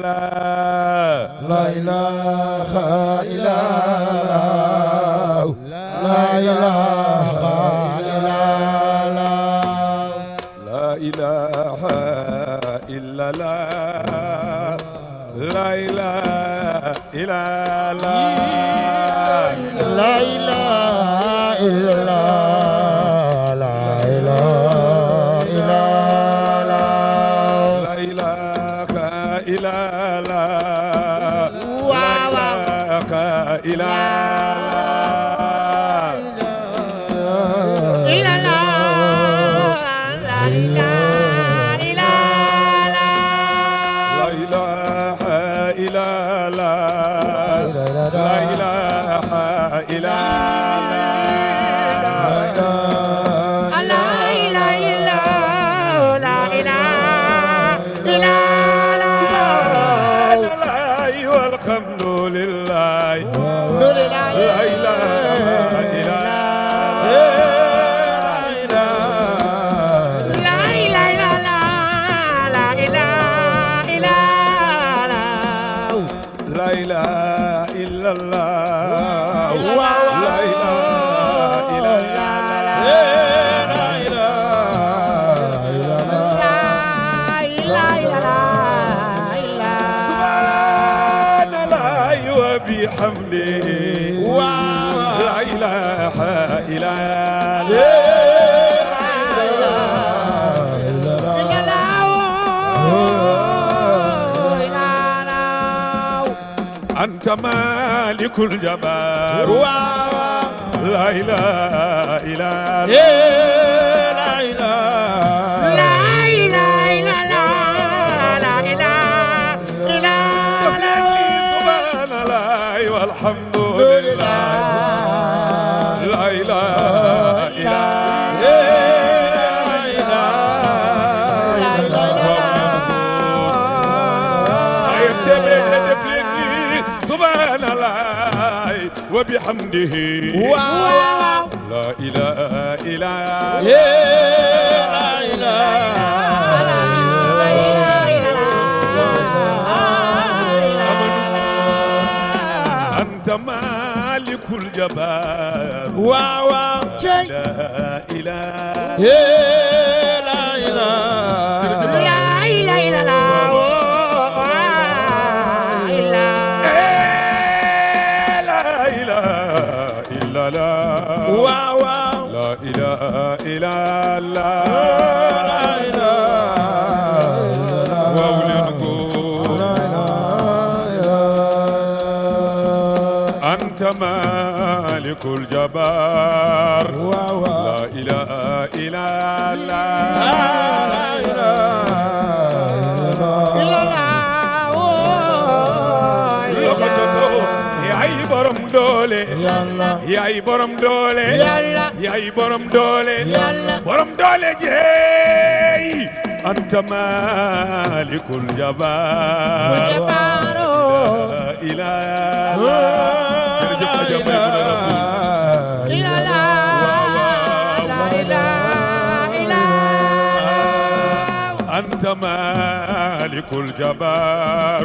لا إله إلا الله لا إله إلا الله لا إله إلا الله لا إله إلا الله لا إله إلا الله لا إله إلا الله لا إله إلا الله لا إله إلا أنت مالك الجبار لا إله إلا لا إله إلا الله لا إله إلا الله سبحان الله والحمد لله لا إله إلا سبحان الله وبحمده لا إله إلا أنت مالك الجبار لا إله لا إله إلا الله لا إله إلا الله أنت مالك الجبار لا إله إلا yaay borom doole yaay borom doole yaay borom doole borom doole jeey anta malikul jabar la ilaha أنت مالك الجبار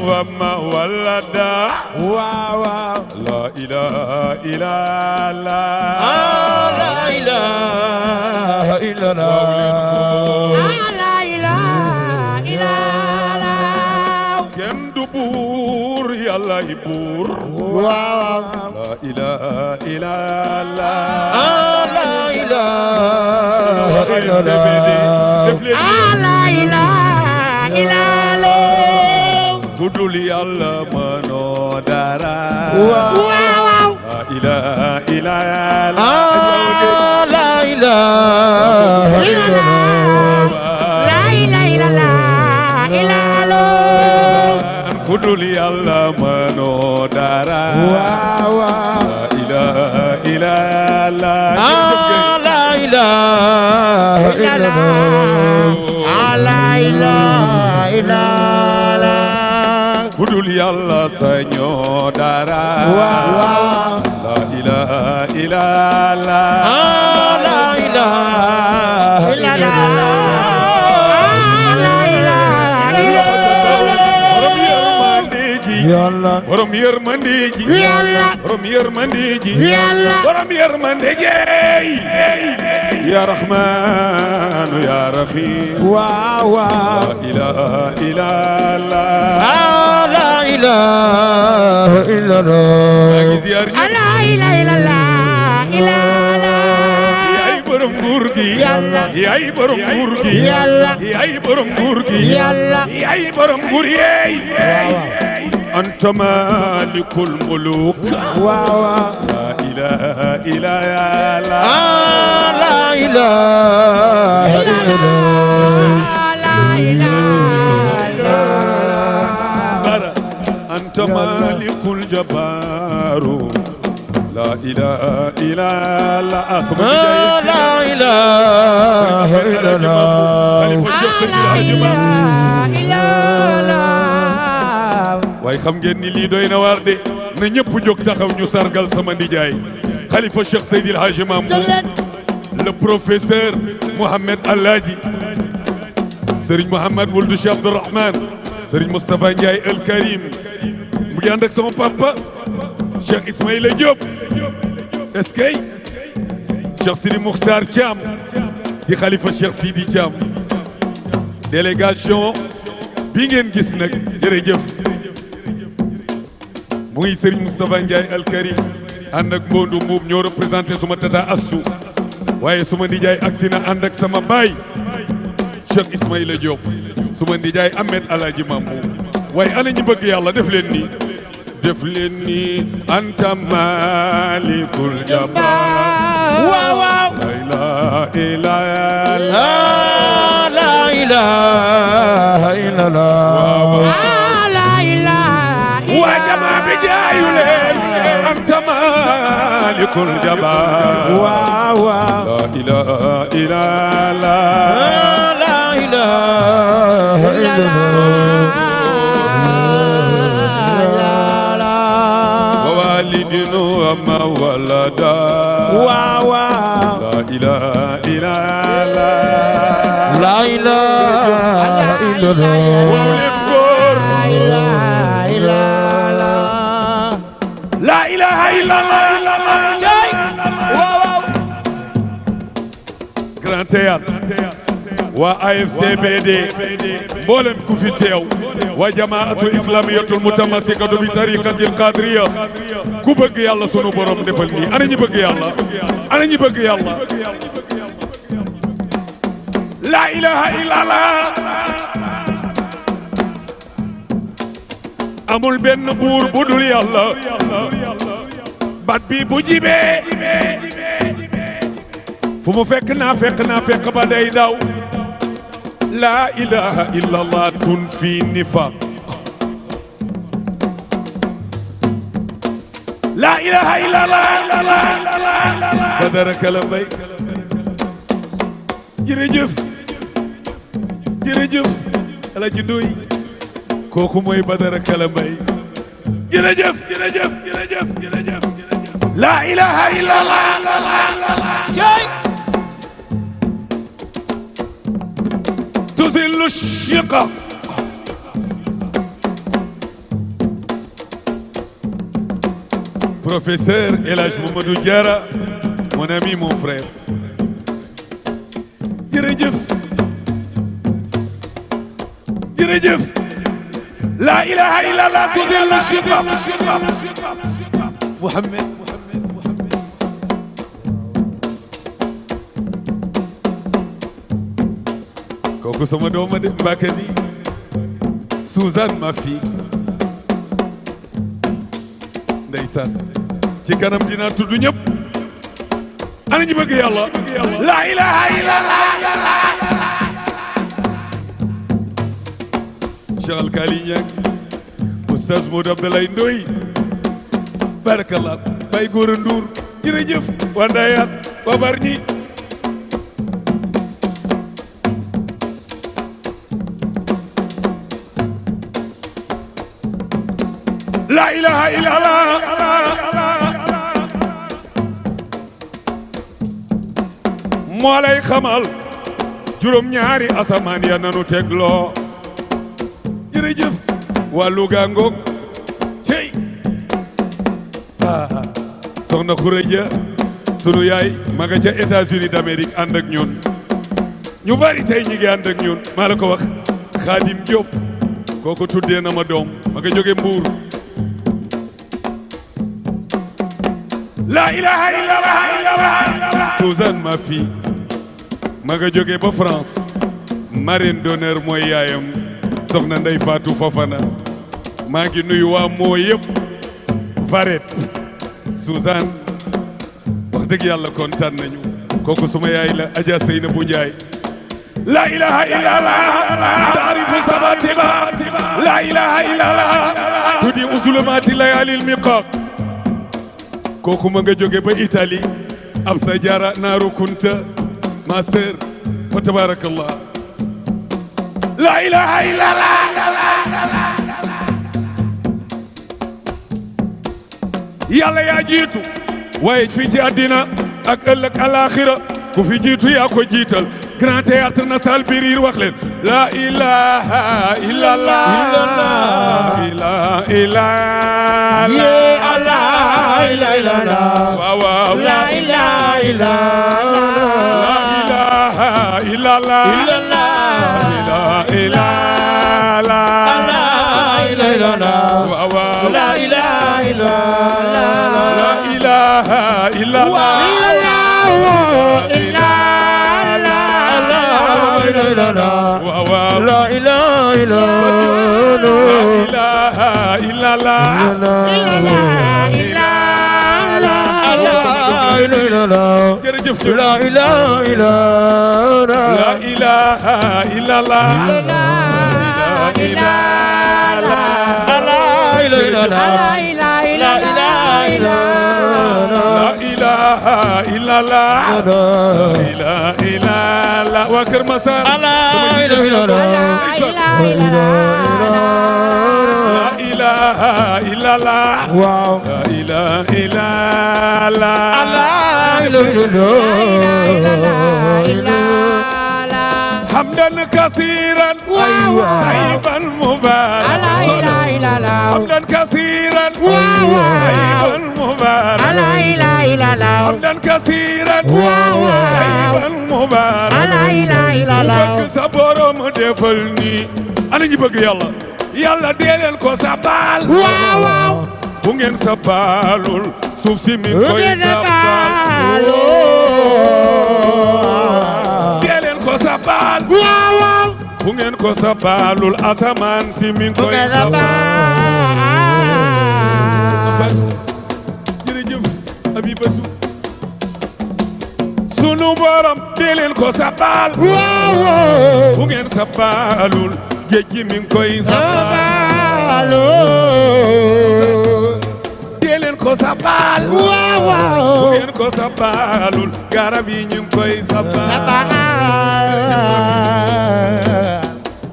وما ولد لا إله إلا الله لا إله إلا الله لا إله إلا الله كم دبور يلا يبور لا إله إلا الله لا إله إلا الله لا إله إلا الله gudul yàlla mënoo dara la ilaha illa Allah la ilaha illa la ilaha illa Allah gudul yàlla mënoo dara la ilaha illa Allah la ilaha illa la ilaha illa kudul yàlla sañoo dara la ilaha illallah la ilaha illallah yàlla borom yërmande ji yàlla borom yërmande ji yàlla borom yërmande ji ya rahman ya rahim waaw waaw la ilaha illallah la ilaha illallah la ilaha illallah yaay borom nguur gi yàlla yaay borom nguur gi yàlla yaay borom nguur gi yàlla yaay borom nguur yi anta malikul muluk waaw la ilaha illallah la ilaha illallah la ilaha bara anta malikul jabbaru la ilaha illallah la ilaha illallah waaye xam ngeen ni lii doy na waar de na ñëpp jóg taxaw ñu sargal sama ndijaay xalifa Cheikh Seydi El Hadji Mamour le professeur Mohamed Alhaji Serigne Mohamed Wuld Cheikh Abdourahmane Serigne Moustapha Ndiaye El Karim mu ngi ànd ak sama papa Cheikh Ismaïla Diop est-ce que Cheikh Sidi Moukhtar Thiam di xalifa Cheikh Sidi Thiam délégation bi ngeen gis nag jërëjëf muy Serigne Moustapha Ndiaye Al Karim ànd ak Mbondu Mbuub ñoo représenté suma tata Astou waaye suma ndijaay agsi na ànd ak sama baay Cheikh Ismaïla Diop suma ndijaay Ahmed Alhaji Mamour waaye ana ñi bëgg yàlla def leen nii def leen nii anta malikul jabbar waaw waaw la ilaha illallah la ilaha illallah waa jamaa bi jaayu leen anta malikul jabbar waaw waaw la ilaha illallah la ilaha illallah wa walidin wa ma walada waaw waaw la ilaha illallah la ilaha illallah la ilaha illallah Grand Théâtre waa AFCBD mboolem ku fi teew waa jamaatu islamiyatul mutamassikatu bi tariqatil qadriya ku bëgg yàlla sunu borom defal nii ana ñi bëgg yàlla ana ñi bëgg yàlla la ilaha illallah amul benn buur bu dul yàlla bat bi bu jibee fu mu fekk naa fekk ba day daw la ilaha illallah tun fi nifaq la ilaha illallah Badara Kala Mbaye jërëjëf Alaaji Ndoy kooku mooy Badara Kala Mbaye jërëjëf la ilaha illallah tuzillu shiqaq professeur El Hadj Mamadou Diarra mon ami mon frère jërëjëf la ilaha illallah tuzillu shiqaq Muhammad kooku sama dooma de Mbàkke ni Suzanne ma fille ndeysaan ci kanam dinaa tudd ñëpp ana ñi bëgg yàlla la ilaha illallah Cheikh Alkali Niang Oustaz Modou Abdoulaye Ndoye barakallah Baye Gora Ndour jërëjëf waa Ndayane waa Bargny ilaha illallah moo lay xamal juróom ñaari asamaan ya nanu tegloo jërëjëf waa Louga ngoog cey soxna Khourédia sunu yaay ma nga ca États-Unis d'Amérique ànd ak ñun ñu bari tey ñi ngi ànd ak ñun maa la ko wax Khadim Diop kooku tuddee na ma doom ma nga jóge Mbuur la ilaha illallah Suzanne ma fille ma nga jóge ba France marraine d'honneur mooy yaayam soxna Ndey Fatou Fofana maa ngi nuyu waa moo yëpp Varette Suzanne wax dëgg yàlla kontaan nañu kooku suma yaay la Adja Seynabou Ndiaye la ilaha illallah taarifu sabatiba la ilaha illallah tudi usulumati layalil miqaq kooku ma nga jóge ba Italie Absa Diarra Naaru Kunta ma sœur fa tabarakallah la ilaha illallah yàlla yaa jiitu waaye fii ci àddina ak ëllëg alaxira ku fi jiitu yaa ko jiital grand théâtre na sal birir wax leen la ilaha illallah la ilaha illallah waaw waaw la ilaha illallah la ilaha waaw waaw la ilaha illallah la ilaha illallah jërëjëf la ilaha illallah la ilaha illallah waa Kër Masar la ilaha illallah waaw la ilaha illallah hamdan kasiran tayyiban mubarakan hamdan kasiran tayyiban mubarakan hamdan kasiran tayyiban mubarakan bëgg sa borom defal ni ana ñi bëgg yàlla yàlla dee leen ko sabal bu ngeen sabalul suuf si mi koy sabal dee leen ko sabal bu ngeen ko sabalul asamaan si mi koy sabal jërëjëf Abibatu sunu borom dee leen ko sabal bu ngeen sabalul géej gi mi ngi koy sabal dee leen ko sabal bu ngeen ko sabalul garab yi ñu ngi koy sabal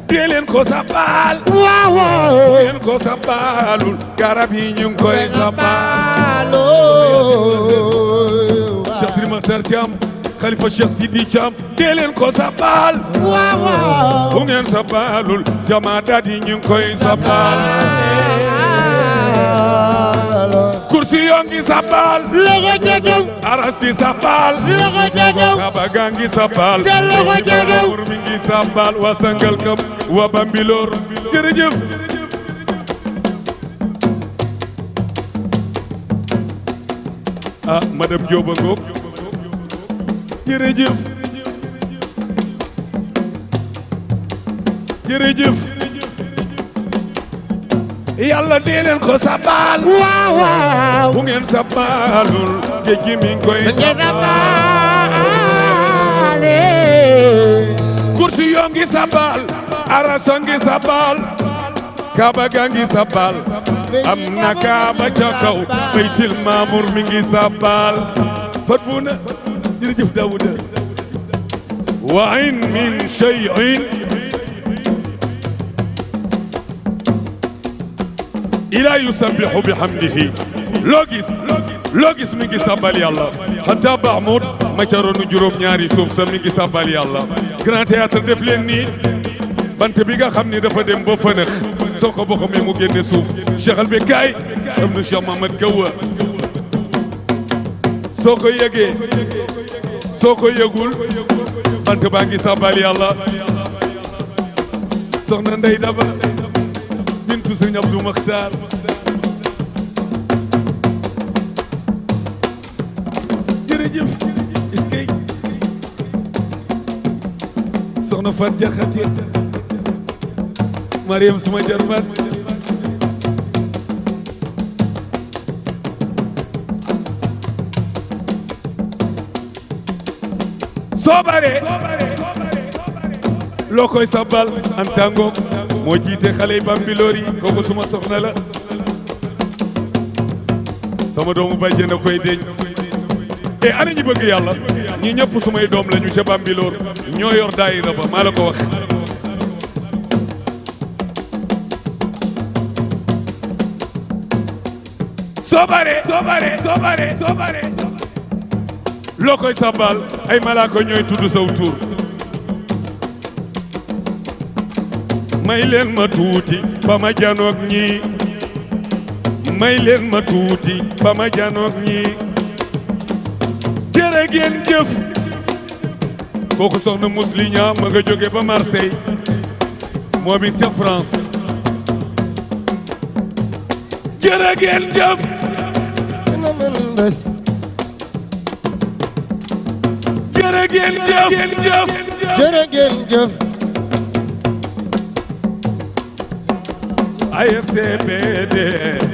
dee leen ko sabal bu ngeen ko sabalul garab yi ñu ngi koy sabal Cheikh Sidi Makhtar Thiam Khalifa Cheikh Sidi Thiam dee leen ko sabal bu ngeen sabalul jamaadaat yi ñu ngi koy sabal kursi yoo ngi sabal aras di sabal kaba gaa ngi sabal mur mi ngi sabal wa sangal kam wa bambilor jërëjëf madame Diop a ngoog jërëjëf jërëjëf yàlla dee leen ko sabal bu ngeen sabalul géej gi mi ngi koy sabal kursi yoo ngi sabal arasa ngi sabal kaaba ga ngi sabal am na kaaba ca kaw baytil maamur mi ngi sabal fat bu na jërëjëf Daouda wa in min shay'in ila yusabbihu bihamdihi loo gis mi ngi sabbal yàlla hatta Mahmoud ma ca ronu juróom ñaari suuf sa mi ngi sabbal yàlla grand théâtre def leen nii bant bi nga xam ni dafa dem ba fënëx soo ko boxamee mu génne suuf Cheikh al Bekkay am na Cheikh Mamad Gawa soo ko yëgee soo ko yëgul bant baa ngi sabbal yàlla soxna Ndey Daba bintu Sëñ Abdou Makhtar jërëjëf iskay soxna Fat Jaxate Mariam suma jarbaat soo bare loo koy sabbal antango moo jiite xale yi Bambilor yi kooku suma soxna la sama doomu bàjjen na koy denc e ana ñi bëgg yàlla ñi ñëpp sumay doom lañu ca Bambilor ñoo yor daayira ba maa la ko wax soo bare loo koy sabbal ay malaaka ñooy tudd saw tur may leen ma tuuti ba ma janoog ñii may leen ma tuuti ba ma janoog ñii jërë ngeen jëf kooku soxna Musliña ma nga jóge ba Marseille moom it ca France jërë ngeen jëf jërë ngeen jëf jërë ngeen jëf AFCBD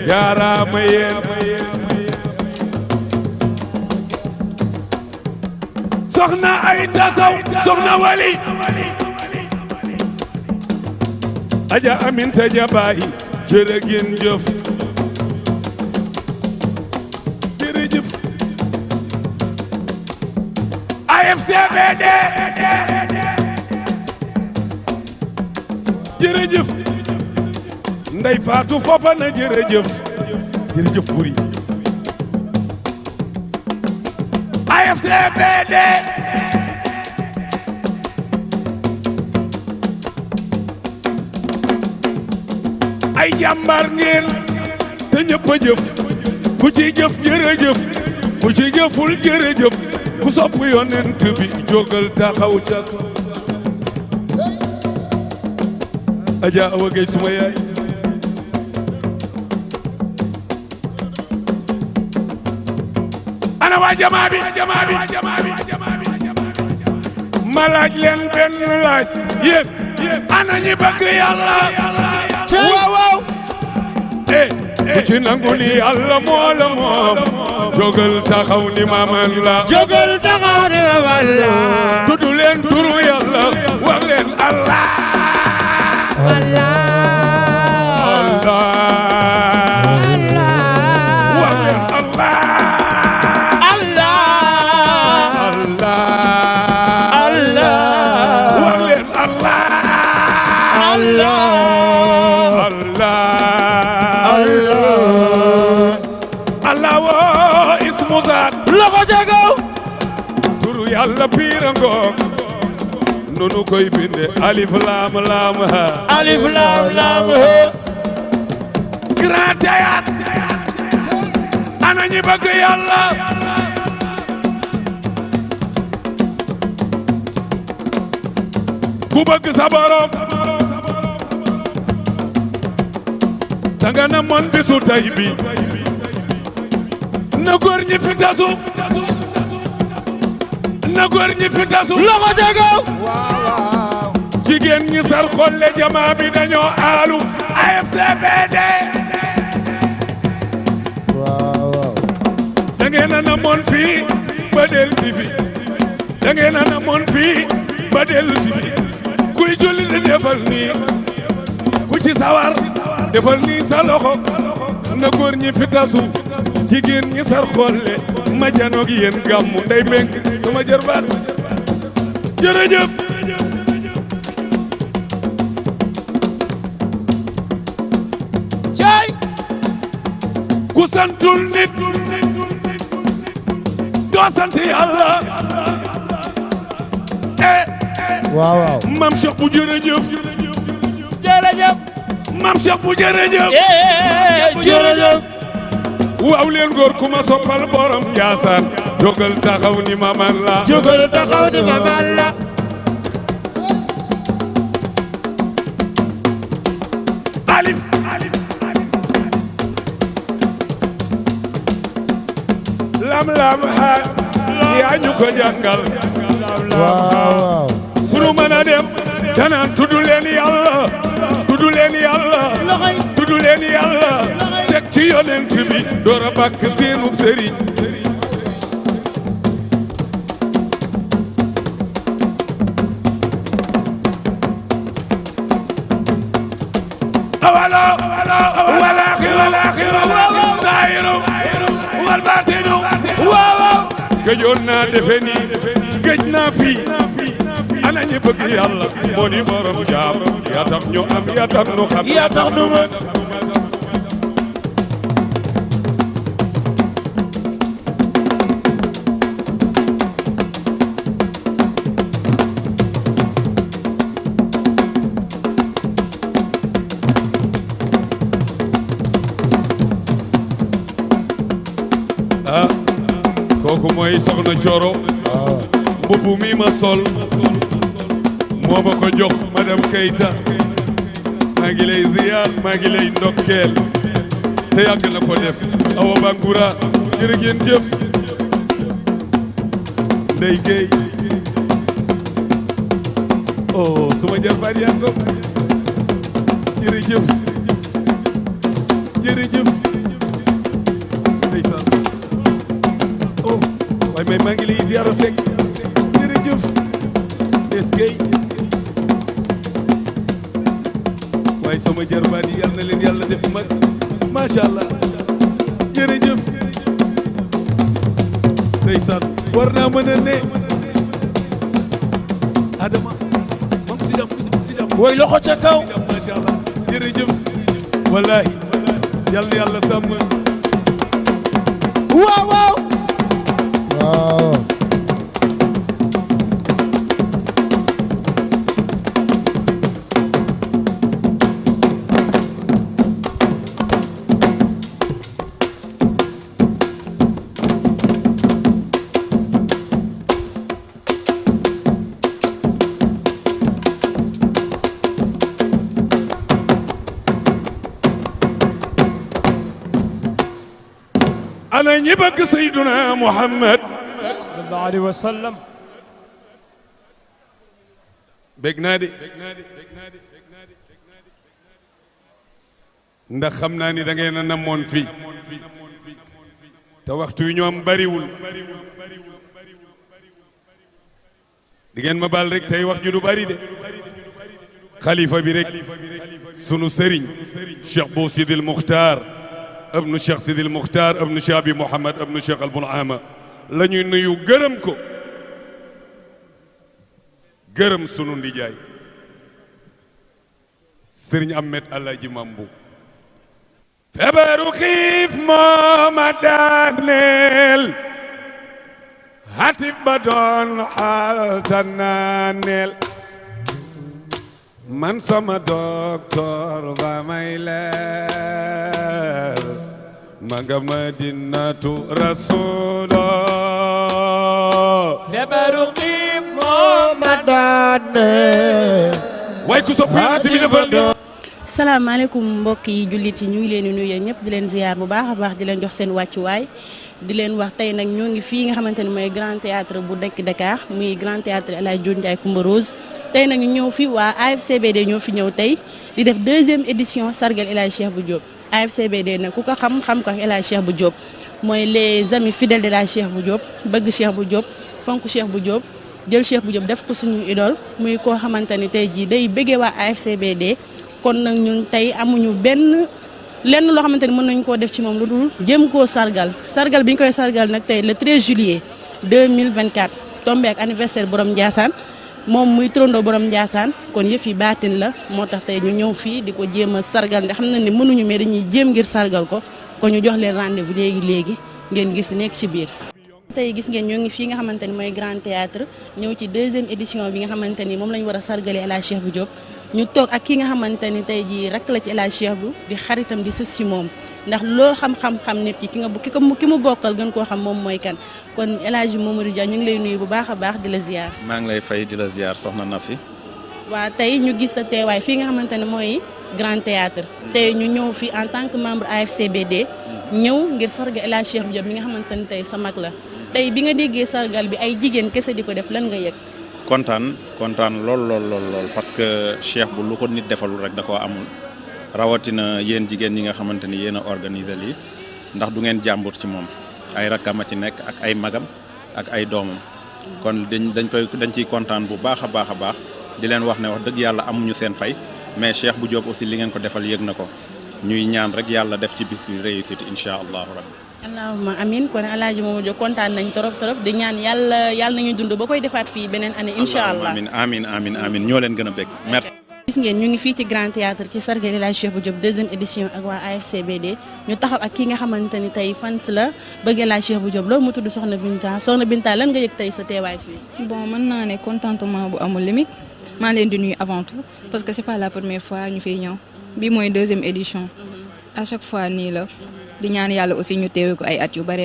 jaaraama yéen soxna Ayta Sow soxna Wali Aja Aminta Jabaay jërë ngeen jëf jërëjëf AFCBD jërëjëf Ndey Faatu Fofana jërëjëf jërëjëf buri AFCBD ay jàmbaar ngeen te ñëpp a jëf ku ci jëf jërëjëf ku ci jëful jërëjëf ku sopp yonent bi jógal taxaw ca Aja Awa Gay suma yaay ana waa jamaa bi ma laaj leen benn laaj yéen ana ñi bëgg yàlla waaw waaw ku ci nangu ni yàlla moo la moom jógal taxaw ni maman la jógal taxaw ni maman la tudd leen turu yàlla wax leen Allah Allah Allah wax leen Allah loxo jagaw turu yàlla piirango nunu koy binde alif lam lam ha alif lam lam grand théâtre ana ñi bëgg yàlla ku bëgg sa borom danga na mon bisu tay bi na góor ñi fi tasu na góor ñi fi tasu loxo jagaw jigéen ñi sar xolle jamaa bi dañoo aalu AFCBD da ngeen a namoon fii ba del si fi da ngeen a namoon fii ba del si fi kuy julli di defal nii ku ci sawar defal nii sa loxo na góor ñi fi tasu jigéen ñi sar xolle ma janoog yéen gàmmu nday mbeng sama jërbaat jërëjëf cay ku santul nit doo sant yàlla waaw waaw Mam Cheikh bu jërëjëf jërëjëf Mam Cheikh bu jërëjëf jërëjëf waaw leen góor ku ma soppal borom Njaasaan jógal taxaw ni ma man la jógal taxaw ni ma man la alif lam ha yaa ñu ko jàngal waaw fu nu mën a dem danaan tuddu leen yàlla tuddu leen yàlla tuddu leen yàlla teg ci yonent bi door a bàkk seenu sëriñ awalo wal aaxiru zaahiru wal baatinu waaw gëjoon naa defe nii gëj naa fii ana ñi bëgg yàlla moo di borom jaam yaa tax ñu am yaa tax ñu xam yaa tax nu mën ah kooku mooy soxna Coro mbubu mi ma sol moo ma ko jox madame Keita maa ngi lay ziyaar maa ngi lay ndokkeel te yàgg na ko def Awa Bangoura jërë ngeen jëf Ndey Gueye oh suma jarbaat yaa ngo jërëjëf jërëjëf ndeysaan oh waaye may maa ngi lay ziyaara Seck jërëjëf des Gueye waaye sama jarbaat yi yal na leen yàlla def mag macha allah jërëjëf ndeysaan war naa mën a ne Adama moom si jàmm woy loxo ca kaw macha allah jërëjëf wallahi yal na yàlla sàmm waaw waaw waaw ana ñi bëgg Seyduna Muhammad sallallahu alayhi wa sallam bég naa de ndax xam naa ni da ngeen a namoon fii te waxtu wi ñoom bariwul di ngeen ma baal rek tey wax ju du bari de xalifa bi rek sunu sëriñ Cheikh Bou Sidil Mukhtar ibnu Cheikh Sidil Mukhtar ibnu Cheikh Abi Mouhamad ibnu Cheikh Al Bunama la ñuy nuyu gërëm ko gërëm sunu ndijaay sëriñ Ahmed Alaaji Mambu feebaru xiif moo ma daaneel hatib ba doon xaltananeel man sama docteur ba may leer ma nga Madinatu Rasulo feebaru xiif moo ma daane way ku sopp yonent bi defal ni salaamaaleykum mbokk yi jullit yi ñu ngi leen di nuyu ñëpp di leen ziar bu baax a baax di leen jox seen wàccuwaay di leen wax tey nag ñoo ngi fii nga xamante ni mooy grand théâtre bu nekk Dakar muy grand théâtre El Hadj Doudou Ndiaye Coumba Rose tey nag ñu ñëw fi waa AFCBD ñoo fi ñëw tey di def 2e édition sargal El Hadj Cheikh Bou Diop AFCBD nag ku ko xam ko El Hadj Cheikh Bou Diop mooy les amis fidèles de El Hadj Cheikh Bou Diop bëgg Cheikh Bou Diop fonk Cheikh Bou Diop jël Cheikh Bou Diop def ko suñu idole muy koo xamante ni tey jii day bëggee waa AFCBD kon nag ñun tey amuñu lenn loo xamante ni mën nañu koo def ci moom lu dul jéem koo sargal bi ñu koy sargal nag tey le 13 juillet 2024 tombé ak anniversaire borom Ndiassane moom muy trondoo borom Ndiassane kon yëf yi baatin la moo tax tey ñu ñëw fii di ko jéem a sargal ndax xam na ni mënuñu mais dañuy jéem ngir sargal ko kon ñu jox leen rendez-vous léegi ngeen gis nekk ci biir. tey gis ngeen ñoo ngi fii nga xamante ni mooy Grand Théâtre ñëw ci 2e édition bi nga xamante ni moom la ñu war a sargalee El Hadj Cheikh Bou Diop ñu toog ak ki nga xamante ni tey jii rakk la ci El Hadj Cheikh Bou di xaritam di sës ci moom ndax loo xam nit ki ki mu bokkal gën koo xam moom mooy kan kon El Hadj Mamadou Dia ñu ngi lay nuyu bu baax a baax di la ziar. maa ngi lay fay di la ziar soxna Nafi. waa tey ñu gis sa teewaay fii nga xamante ne mooy Grand Théâtre tey ñu ñëw fii en tant que membre AFCBD ñëw ngir sargal El Hadj Cheikh Bou Diop mi nga xamante ne tey sa mag la tey bi nga déggee sargal bi ay jigéen kese di ko def lan nga yëg. kontaan lool parce que Cheikh bu lu ko nit defalul rek da koo amul rawatina yéen jigéen ñi nga xamante ni yéen a organisé lii ndax du ngeen jàmbur ci moom ay rakkam a ci nekk ak ay magam ak ay doomam kon dañ ciy kontaan bu baax a baax di leen wax ne wax dëgg yàlla amuñu seen fay mais Cheikh Bou Diop aussi li ngeen ko defal yëg na ko ñuy ñaan rek yàlla def ci bis bi réussite incha allahu rabbi. allahumma amin kon El Hadj Mamadou Dia kontaan nañ trop di ñaan yàlla nañu dund ba koy defaat fii beneen année incha allah amin ñoo leen gën a bég merci. gis ngeen ñu ngi fii ci Grand Théâtre ci sargal El Hadj Cheikh Bou Diop 2e édition ak waa AFCBD ñu taxaw ak ki nga xamante ni tey fans la bëgg El Hadj Cheikh Bou Diop loolu mu tudd Soxna Binta lan nga yëg tey sa teewaay fii. bon mën naa ne contentement bu amul limite maa leen di nuyu avant tout parce que c'est pas la première fois ñu fiy ñëw bii mooy 2e édition à chaque fois nii la di ñaan yàlla aussi ñu teewee ko ay at yu bare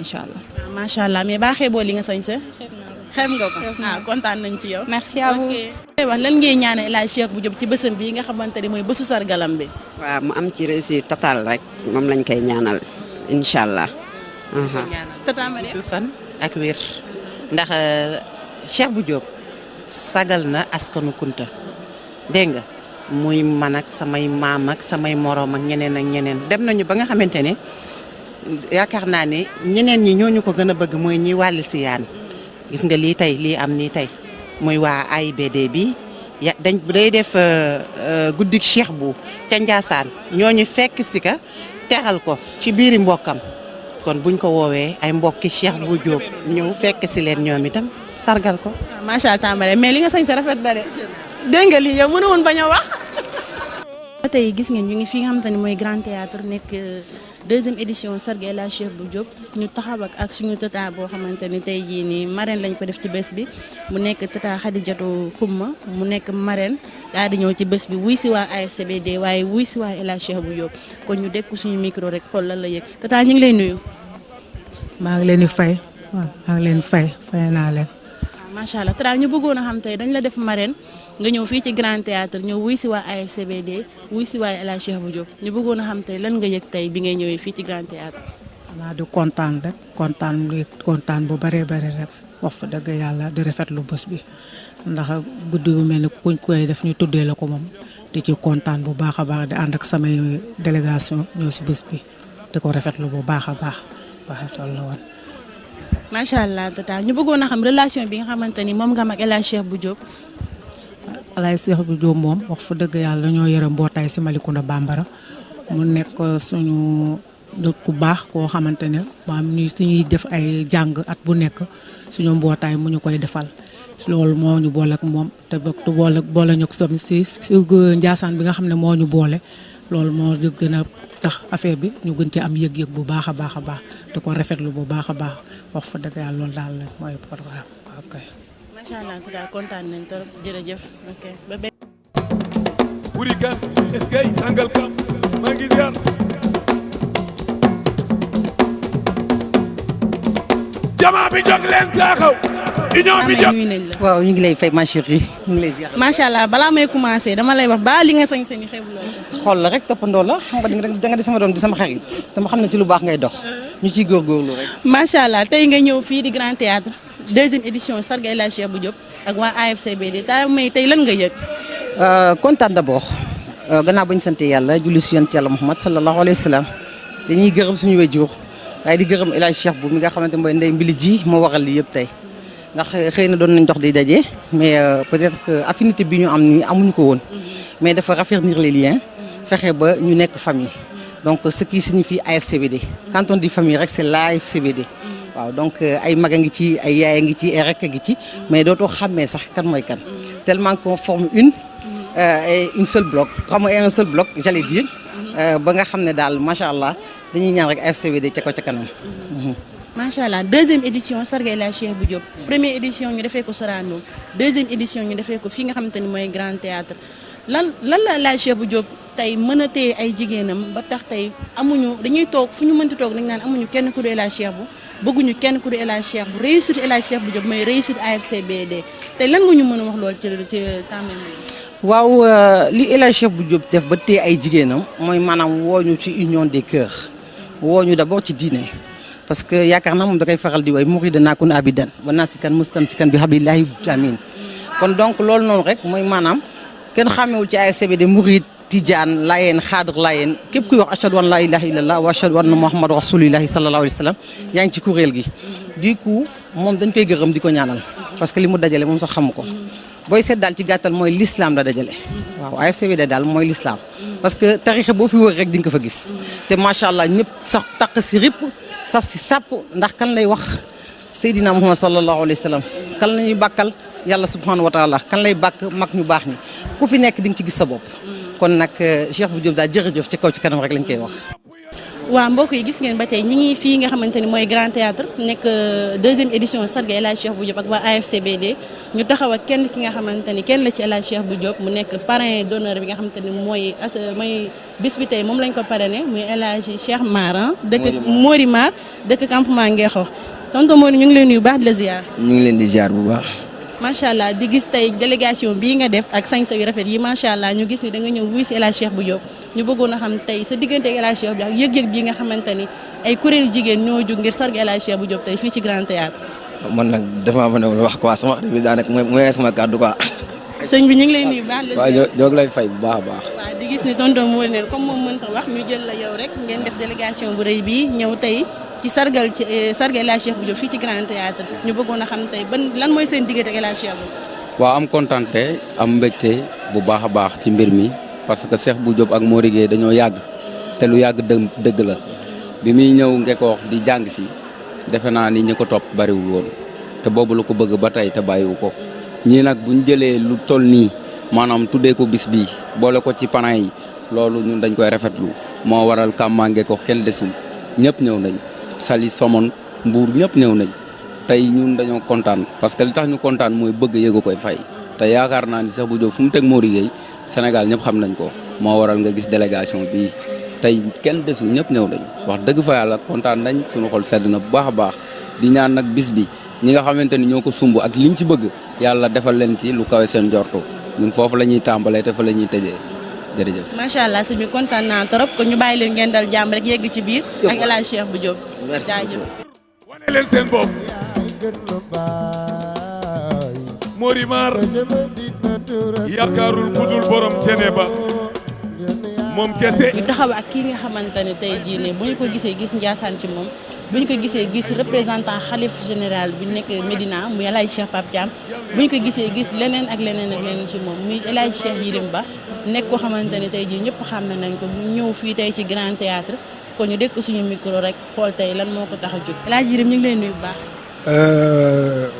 incha allah. macha allah mais baaxee boo li nga sañse xeeb nga ko kontaan nañ ci yow. merci à vous. wax lan ngay ñaanal El Hadj Cheikh Bou Diop ci bésam bii nga xamante ne mooy bésu sargalam bi. waaw mu am ci réussite totale rek moom lañ koy ñaanal incha allah. tata Mariam fan ak wér ndax Cheikh Bou Diop sagal na askanu Kunta dégg nga muy man ak samay maam ak samay moroom ak ñeneen dem nañu ba nga xamante ne yaakaar naa ne ñeneen ñi ñooñu ko gën a bëgg mooy ñi wàlli si yaan gis nga lii am nii tey muy waa AIBD bi day def guddik Cheikh Bou ca Ndiassane ñooñu fekk si ka teral ko ci biiri mbokkam kon buñ ko woowee ay mbokki Cheikh Bou Diop ñëw fekk si leen ñoom itam sargal ko. macha allah mais li nga sañ sa rafet na de dégg nga lii yow mën a woon bañ a wax. ba tey gis ngeen ñu ngi fi nga xamante ne mooy Grand Théâtre nekk 2e édition sargal El Hadj Cheikh Bou Diop ñu taxaw ak suñu tata boo xamante ni tey jii nii marraine lañ ko def ci bés bi mu nekk tata Khadijatou Xumma mu nekk marraine daal di ñëw ci bés bi wuy si waa AFCBD waaye wuy si waa El Hadj Cheikh Bou Diop kon ñu dekk suñu micro rek xool lan la yëg tata ñu ngi lay nuyu. maa ngi leen di fay maa ngi leen fay naa leen. macha allah tata ñu bëggoon a xam tey dañ la def marraine nga ñëw fii ci Grand Théâtre ñëw wuy si waa AFCBD wuy si waa El Hadj Cheikh Bou Diop ñu bëggoon a xam tey lan nga yëg tey bi ngay ñëwee fii ci Grand Théâtre. xanaa di kontaan rek kontaan bu bëree rek wax fa dëgg yàlla di rafetlu bés bi ndax guddi bu mel ni kuñ koy def ñu tuddee la ko moom di ci kontaan bu baax a baax di ànd ak samay délégation ñëw si bés bi di ko rafetlu bu baax a baax wax toll la woon. macha allah tata ñu bëggoon a xam relation bi nga xamante ni moom nga am ak El Hadj Cheikh Bou Diop. El Hadj Cheikh Bou Diop moom wax fa dëgg yàlla dañoo yore mbootaay si Malicounda Bambara mu nekk suñu nit ku baax koo xamante ne maam suñuy def ay jàng at bu nekk suñu mbootaay mu ñu koy defal loolu moo ñu boole ak moom te boole ñu ko si Ndiassane bi nga xam ne moo ñu boole loolu moo gën a tax affaire bi ñu gën ci am yëg-yëg bu baax a baax di ko rafetlu bu baax a baax wax fa dëgg yàlla loolu daal la mooy programme ok. macha allah tata kontaan nañ trop jërëjëf ok ba benn. Buri kan est-ce que sangal kam maa ngi ziar. jamaa bi jóg leen taxaw. union bi jóg waaw ñu ngi lay fay ma chérie ñu ngi lay ziar. macha allah balaa may commencé dama lay wax ba li nga sañ sañi xeeb loolu. xool la rek toppandoo la xam nga da nga di sama doom di sama xarit dama xam ne ci lu baax ngay dox ñu ciy góorgóorlu rek. macha allah tey nga ñëw fii di Grand Théâtre 2e édition sargal El Hadj Cheikh Bou Diop ak waa AFCBD tey lan nga yëg. kontaan d'abord gannaaw bañ sant yàlla julli si yonent yàlla Muhammad sallallahu alayhi wa sallam dañuy gërëm suñu wajur waaye di gërëm El Hadj Cheikh Bou mi nga xamante mooy ndey mbili ji moo waral lii yëpp tey ndax xëy na doon nañ dox di daje mais peut-être que affinité bi ñu am nii amuñu ko woon mais dafa raffermir les liens fexe ba ñu nekk famille donc ce qui signifie AFCBD quand on dit famille rek c'est l'AFCBD waaw donc ay mag a ngi ci ay yaay a ngi ci ay rek a ngi ci mais dootoo xàmmee sax kan mooy kan tellement qu'on forme une seule bloc xam nga un seul bloc j'allais dire ba nga xam ne daal macha allah dañuy ñaan rek AFCBD ca ko ca kanam. macha allah deuxième édition sargal El Hadj Cheikh Bou Diop première édition ñu defee ko Sorano deuxième édition ñu defee ko fii nga xamante ni mooy Grand Théâtre lan la El Hadj Cheikh Bou Diop tey mën a téye ay jigéenam ba tax tey amuñu dañuy toog fu ñu mënti toog dañu naan amuñu kenn ku du El Hadj Cheikh Bou bëgguñu kenn ku du El Hadj Cheikh Bou réussite El Hadj Cheikh Bou Diop mooy réussite AFCBD tey lan nga ñu mën a wax loolu ci tàmbali. waaw li El Hadj Cheikh Bou Diop def ba téye ay jigéenam mooy maanaam wooñu ci union des cœurs wooñu d'abord ci diine. parce que yaakaar naa moom da koy faral di way murida naa kun abidan wa naa si kan mustam si kan bi hablillahi amin kon donc loolu noonu rek mooy maanaam kenn xàmmewul ci AFCBD murid tijaan laayeen xaadir laayeen képp kuy wax ashhadu an la ilaha illallah wa ashhadu anna muhammadu rasulillahi sallallahu alayhi wa sallam yaa ngi ci kuréel gi du coup moom dañ koy gërëm di ko ñaanal parce que li mu dajale moom sax xamu ko booy seet daal ci gàttal mooy l'islam la dajale waaw AFCBD daal mooy l'islam parce que tarixa boo fi wër rek di nga ko fa gis te macha allah ñëpp sax taq si ripp saf si sàpp ndax kan lay wax Seydina Muhammad sallallahu alayhi wa sallam kan la ñuy bàkkal yàlla subhanahu wa taala kan lay bàkk mag ñu baax ñi ku fi nekk di nga ci gis sa bopp kon nag Cheikh Bou Diop daal jërëjëf ci kaw ci kanam rek lañ koy wax. waaw mbokk yi gis ngeen ba tey ñi ngi fii nga xamante ni mooy Grand Théâtre nekk deuxième édition sargal El Hadj Cheikh Bou Diop ak waa AFCBD ñu taxaw ak kenn ki nga xamante ni kenn la ci El Hadj Cheikh Bou Diop mu nekk parrain d'honneur bi nga xamante ni mooy bis bi tey moom lañ ko parrainé muy El Hadj Cheikh Mar dëkk Mori Mar dëkk campement Ngexo tonton Mori ñu ngi leen nuyu baax di la ziar. ñu ngi leen di ziar bu baax. macha allah di gis tey délégation bii nga def ak sañ sa yu rafet yi macha allah ñu gis ni da nga ñëw wuy si El Hadj Cheikh Bou Diop ñu bëggoon a xam tey sa diggante ak El Hadj Cheikh Bou Diop ak yëg-yëg bii nga xamante ni ay kuréelu jigéen ñoo jug ngir sargal El Hadj Cheikh Bou Diop tey fii ci Grand Théâtre. man nag dafa mën a wax quoi sama xarit bi daanaka mooy sama kàddu quoi. sëñ bi ñu ngi lay nuyu baax la. waaw ñoo lay fay bu baax a baax. waaw di gis ni tonton moo leen comme moom mënta wax ñu jël la yow rek ngeen def délégation bu rëy bii ñëw tey ci sargal El Hadj Cheikh Bou Diop fii ci Grand Théâtre ñu bëggoon a xam tey ban lan mooy seen diggante ak El Hadj Cheikh Bou. waaw am kontante am mbégte bu baax a baax ci mbir mi parce que Cheikh Bou Diop ak Mori Gueye dañoo yàgg te lu yàgg dëgg la bi muy ñëw Ngekoox di jàng si defe naa ni ñi ko topp bariwul woon te boobu la ko bëgg ba tey te bàyyiwu ko ñii nag buñ jëlee lu toll nii maanaam tuddee ko bis bii boole ko ci panaa yi loolu ñun dañ koy rafetlu moo waral Kàmmaa Ngekoox kenn desul ñëpp ñëw nañ Saly Somone Mbour ñëpp ñëw nañ tey ñun dañoo kontaan parce que li tax ñu kontaan mooy bëgg yëgu koy fay te yaakaar naa ni Cheikh Bou Diop fu mu teg Mori Gueye Sénégal ñëpp xam nañ ko moo waral nga gis délégation bii tey kenn desul ñëpp ñëw nañ wax dëgg fa yàlla kontaan nañ suñu xol sedd na bu baax a baax di ñaan nag bis bi ñi nga xamante ni ñoo ko sumb ak liñ ci bëgg yàlla defal leen ci lu kawe seen jortu ñun foofu la ñuy tàmbalee te fa la ñuy tëjee jërëjëf. macha allah sëñ bi kontaan naa trop kon ñu bàyyi leen ngeen dal jàmm rek yegg ci biir ak El Hadj Cheikh Bou Diop. merci jaajëf. wane leen seen bopp. Mori Mar yaakaarul ku dul borom Ceneba moom kese. ñu taxaw ak kii nga xamante ne tey jii ne bu ñu ko gisee gis Ndiassane ci moom bu ñu ko gisee gis représentant xalif général bi nekk Médina muy El Hadj Cheikh Pape Thiam bu ñu ko gisee gis leneen ak leneen ak leneen ci moom muy El Hadj Cheikh Yirim Ba nekk ko xamante ne tey jii ñëpp xàmme nañ ko bu ñëw fii tey ci Grand Théâtre kon ñu dekk suñu micro rek xool tey lan moo ko tax a jóg El Hadj Yirim ñu ngi lay nuyu bu baax.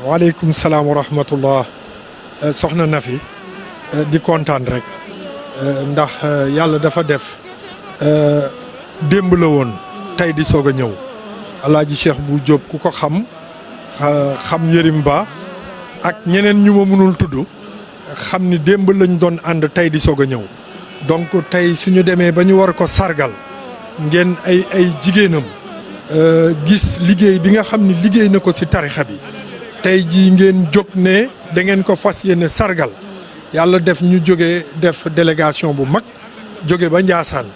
waaleykum salaam wa rahmatullah soxna Nafi di kontaan rek ndax yàlla dafa def démb la woon tey di soog a ñëw Alaaji Cheikh Bou Diop ku ko xam Yirim Ba ak ñeneen ñu ma mënul tudd xam ni démb lañ doon ànd tey di soog a ñëw donc tey suñu demee ba ñu war ko sargal ngeen ay jigéenam gis liggéey bi nga xam ni liggéey na ko ci tarixa bi tey jii ngeen jóg ne da ngeen ko fas yéene sargal yàlla def ñu jógee def délégation bu mag jóge ba Ndiassane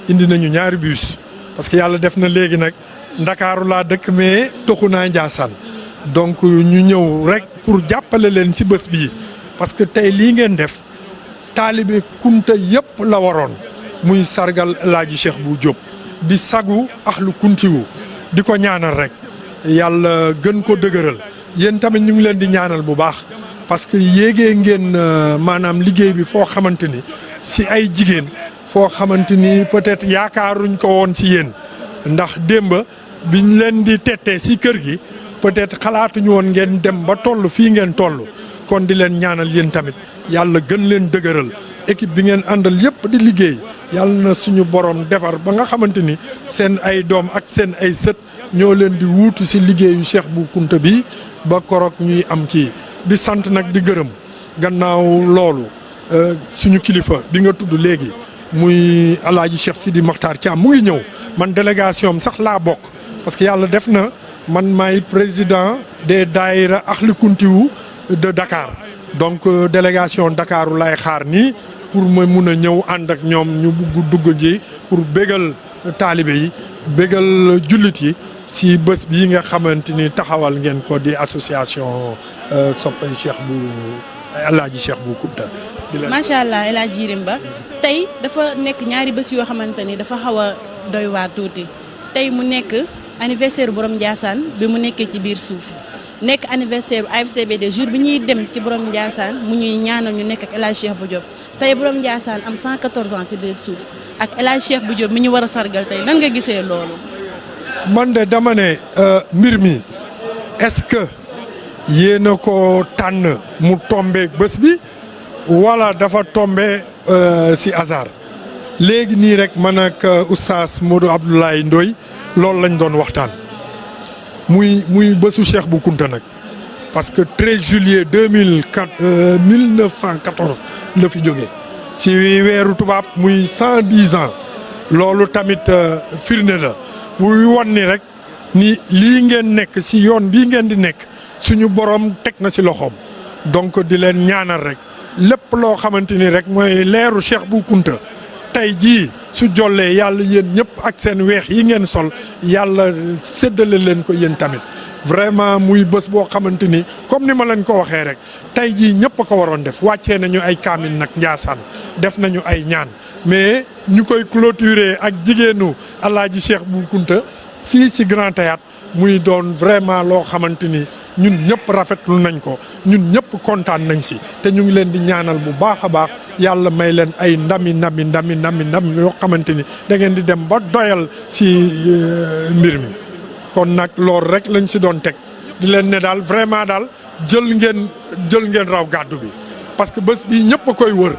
indi nañu ñaari bus parce que yàlla def na léegi nag Ndakaaru laa dëkk mais toxu naa Ndiassane donc ñu ñëw rek pour jàppale leen ci bés bii parce que tey lii ngeen def taalibe kunta yëpp la waroon muy sargal El Hadj Cheikh Bou Diop di sagu axlu kuntiwu di ko ñaanal rek yàlla gën ko dëgëral yéen tamit ñu ngi leen di ñaanal bu baax parce que yéegee ngeen maanaam liggéey bi foo xamante ni si ay jigéen foo xamante ni peut-être yaakaaruñ ko woon si yéen ndax démb biñ leen di tettee si kër gi peut-être xalaatuñu woon ngeen dem ba toll fii ngeen toll kon di leen ñaanal yéen tamit yàlla gën leen dëgëral équipe bi ngeen àndal yépp di liggéey yàlla na suñu borom defar ba nga xamante ni seen ay doom ak seen ay sët ñoo leen di wuutu si liggéeyu Cheikh Bou Kounta bi ba korok ñuy am kii di sant nag di gërëm gannaaw loolu suñu kilifa bi nga tudd léegi muy alaaji Cheikh Sidi Mokhtar Thiam mu ngi ñëw man délégation am sax laa bokk parce que yàlla def na man maay président des daayira Akhli Kountiou de Dakar donc délégation Dakaru lay xaar nii pour ma mun a ñëw ànd ak ñoom ñu bugg dugg ji pour bégal taalibe yi bégal jullit yi si bés bii nga xamante ni taxawal ngeen ko di association soppay Cheikh bu alaaji Cheikh Bou Kounta. macha allah El Hadj Yirim Ba tey dafa nekk ñaari bés yoo xamante ni dafa xaw a doy waar tuuti tey mu nekk anniversaire borom Ndiassane bi mu nekkee ci biir suuf nekk anniversaire AFCBD jour bi ñuy dem ci borom Ndiassane mu ñuy ñaanal ñu nekk ak El Hadj Cheikh Bou Diop tey borom Ndiassane am 114 ans ci biir suuf ak El Hadj Cheikh Bou Diop mi ñu war a sargal tey nan nga gisee loolu. man de dama ne mbir mi est-ce que yéen a ko tànn mu tombé bés bi wala dafa tombé si hasard léegi nii rek man ak oustaz Modou Abdoulaye Ndoye loolu lañ doon waxtaan muy bésu Cheikh Bou Kounta nag parce que 13 juillet 1914 la fi jógee si weeru tubaab muy 110 ans loolu tamit firnde la buy won ni rek ni lii ngeen nekk si yoon bii ngeen di nekk suñu borom teg na si loxoom donc di leen ñaanal rek lépp loo xamante ni rek mooy leeru Cheikh Bou Kounta tey jii su jollee yàlla yéen ñëpp ak seen weex yi ngeen sol yàlla séddale leen ko yéen tamit vraiment muy bés boo xamante ni comme ni ma leen ko waxee rek tey jii ñëpp a ko waroon def wàccee nañu ay kaamil nag Ndiassane def nañu ay ñaan mais ñu koy clôturer ak jigéenu alaaji Cheikh Bou Kounta fii ci Grand Théâtre muy doon vraiment loo xamante ni ñun ñëpp rafetlu nañ ko ñun ñëpp kontaan nañ si te ñu ngi leen di ñaanal bu baax a baax yàlla may leen ay ndami yoo xamante ni da ngeen di dem ba doyal si mbir mi kon nag loolu rek lañ si doon teg di leen ne daal vraiment daal jël ngeen raw gàddu bi parce que bés bi ñëpp a koy wër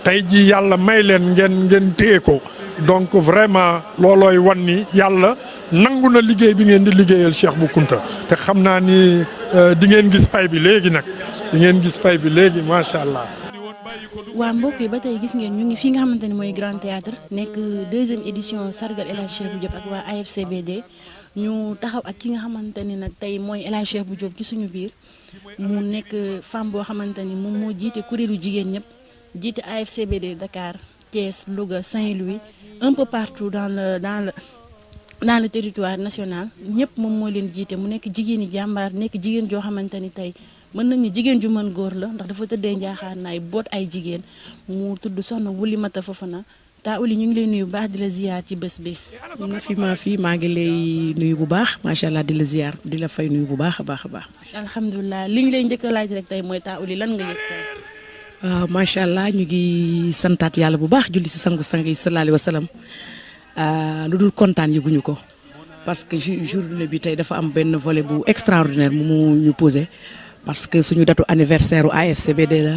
tey jii yàlla may leen ngeen téye ko donc vraiment loolooy wan ni yàlla nangu na liggéey bi ngeen di liggéeyal Cheikh Bou Kounta te xam naa ni di ngeen gis pay bi léegi nag di ngeen gis pay bi léegi macha allah. waa mbokk yi ba tey gis ngeen ñu ngi fi nga xamante ni mooy Grand Théâtre nekk 2e édition sargal El Hadj Cheikh Bou Diop ak waa AFCBD ñu taxaw ak ki nga xamante ni nag tey mooy El Hadj Cheikh Bou Diop ci suñu biir mu nekk femme boo xamante ni moom moo jiite kuréelu jigéen ñëpp jiite AFCBD Dakar Thiès Louga Saint-Louis un peu partout dans le territoire national ñëpp moom moo leen jiite mu nekk jigéen yi jàmbaar nekk jigéen joo xamante ni tey mën nañu jigéen ju mën góor la ndax dafa tëddee njaaxaar naay boot ay jigéen mu tudd soxna Wuli Mata Fofana taa Uli ñu ngi lay nuyu bu baax di la ziar ci bés bi. maa ngi lay nuyu bu baax macha allah di la ziar di la fay nuyu bu baax a baax a baax. alhamdulilah li ñu lay njëkk a laaj rek tey mooy taa Uli lan nga yëg tey. waaw macha allah ñu ngi santaat yàlla bu baax julli si sangu-sang yi sallallahu alayhi wa sallam lu dul kontaan yëguñu ko parce que journée bi tey dafa am benn volet bu extraordinaire mu ñu posé parce que suñu datu anniversaire u AFCBD la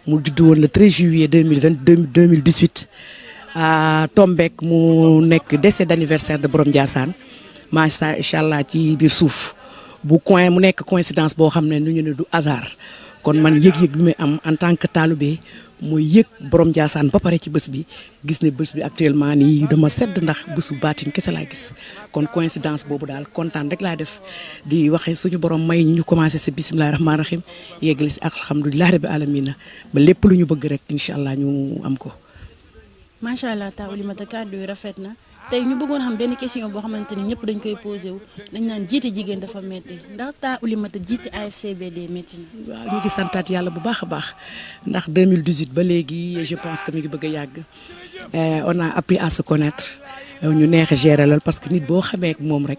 mu juddu woon le 13 juillet 2018 tombeek mu nekk décès d'anniversaire de borom Ndiassane macha allah ci biir suuf mu nekk coïncidence boo xam ne nu ñu ne du hasard kon man yëg-yëg bi may am en tant que talibé mooy yëg borom Ndiassane ba pare ci bés bi gis ne bés bi actuellement nii dama sedd ndax bésu baatin kese laa gis kon coïncidence boobu daal kontaan rek laa def di waxe suñu borom may ñu commencé si bisimilahi rahmaani rahim yeggali si alhamdulilahi rabbi alamina ba lépp lu ñu bëgg rek incha allah ñu am ko. macha allah taa Oulimata kàddu yi rafet na tey ñu bëggoon xam benn question boo xamante ni ñëpp dañ koy posé wu dañ naan jiite jigéen dafa métti ndax taa Oulimata jiite AFCBD métti na. waaw ñu ngi santaat yàlla bu baax a baax ndax 2018 ba léegi je pense que mi ngi bëgg a yàgg on a appris à se connaître ñu neex a gérer lool parce que nit boo xamee ak moom rek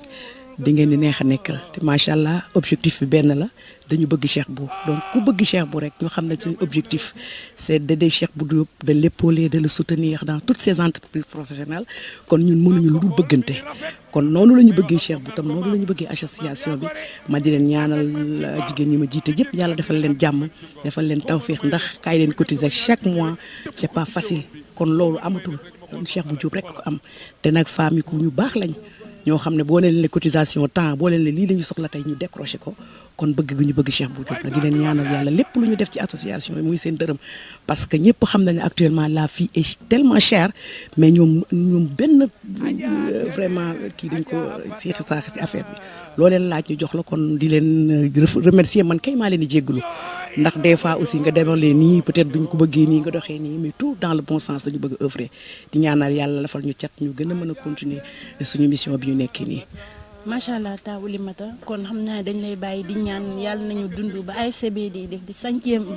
di ngeen di neex a nekkal te macha allah objectif bi benn la dañu bëgg Cheikh Bou donc ku bëgg Cheikh Bou rek ñu xam ne suñu objectif c'est d'aider Cheikh Bou Diop de l'épauler de le soutenir dans toutes ses entreprises professionnelles kon ñun mënuñu lu dul bëggante kon noonu la ñu bëggee Cheikh Bou tam noonu la ñu bëggee association bi ma di leen ñaanal jigéen ñi ma jiite yëpp yàlla defal leen jàmm defal leen tawféex ndax kaay leen cotiser chaque mois c'est pas facile kon loolu amatul Cheikh Bou Diop rek ko am te nag famille ku ñu baax lañ ñoo xam ne boo leen cotisation temps boo leen lii la ñu soxla tey ñu décroché ko kon bëgg gu ñu bëgg Cheikh Bou Diop na di leen ñaanal yàlla lépp lu ñu def ci association yi muy seen dërëm parce que ñëpp xam nañ ne actuellement la vie est tellement chère mais ñoom benn vraiment kii dañ ko siixi saax ci affaire bi loo leen laaj ñu jox la kon di leen remercier man kay maa leen di jéggalu ndax des fois aussi nga demalee nii peut-être duñ ko bëggee nii nga doxee nii mais tout dans le bon sens dañu bëgg œuvrer di ñaanal yàlla lafal ñu cat ñu gën a mën a continuer suñu mission bi ñu nekkee nii. macha allah Taa Oulimata kon xam naa dañ lay bàyyi di ñaan yàlla nañu dund ba AFCB di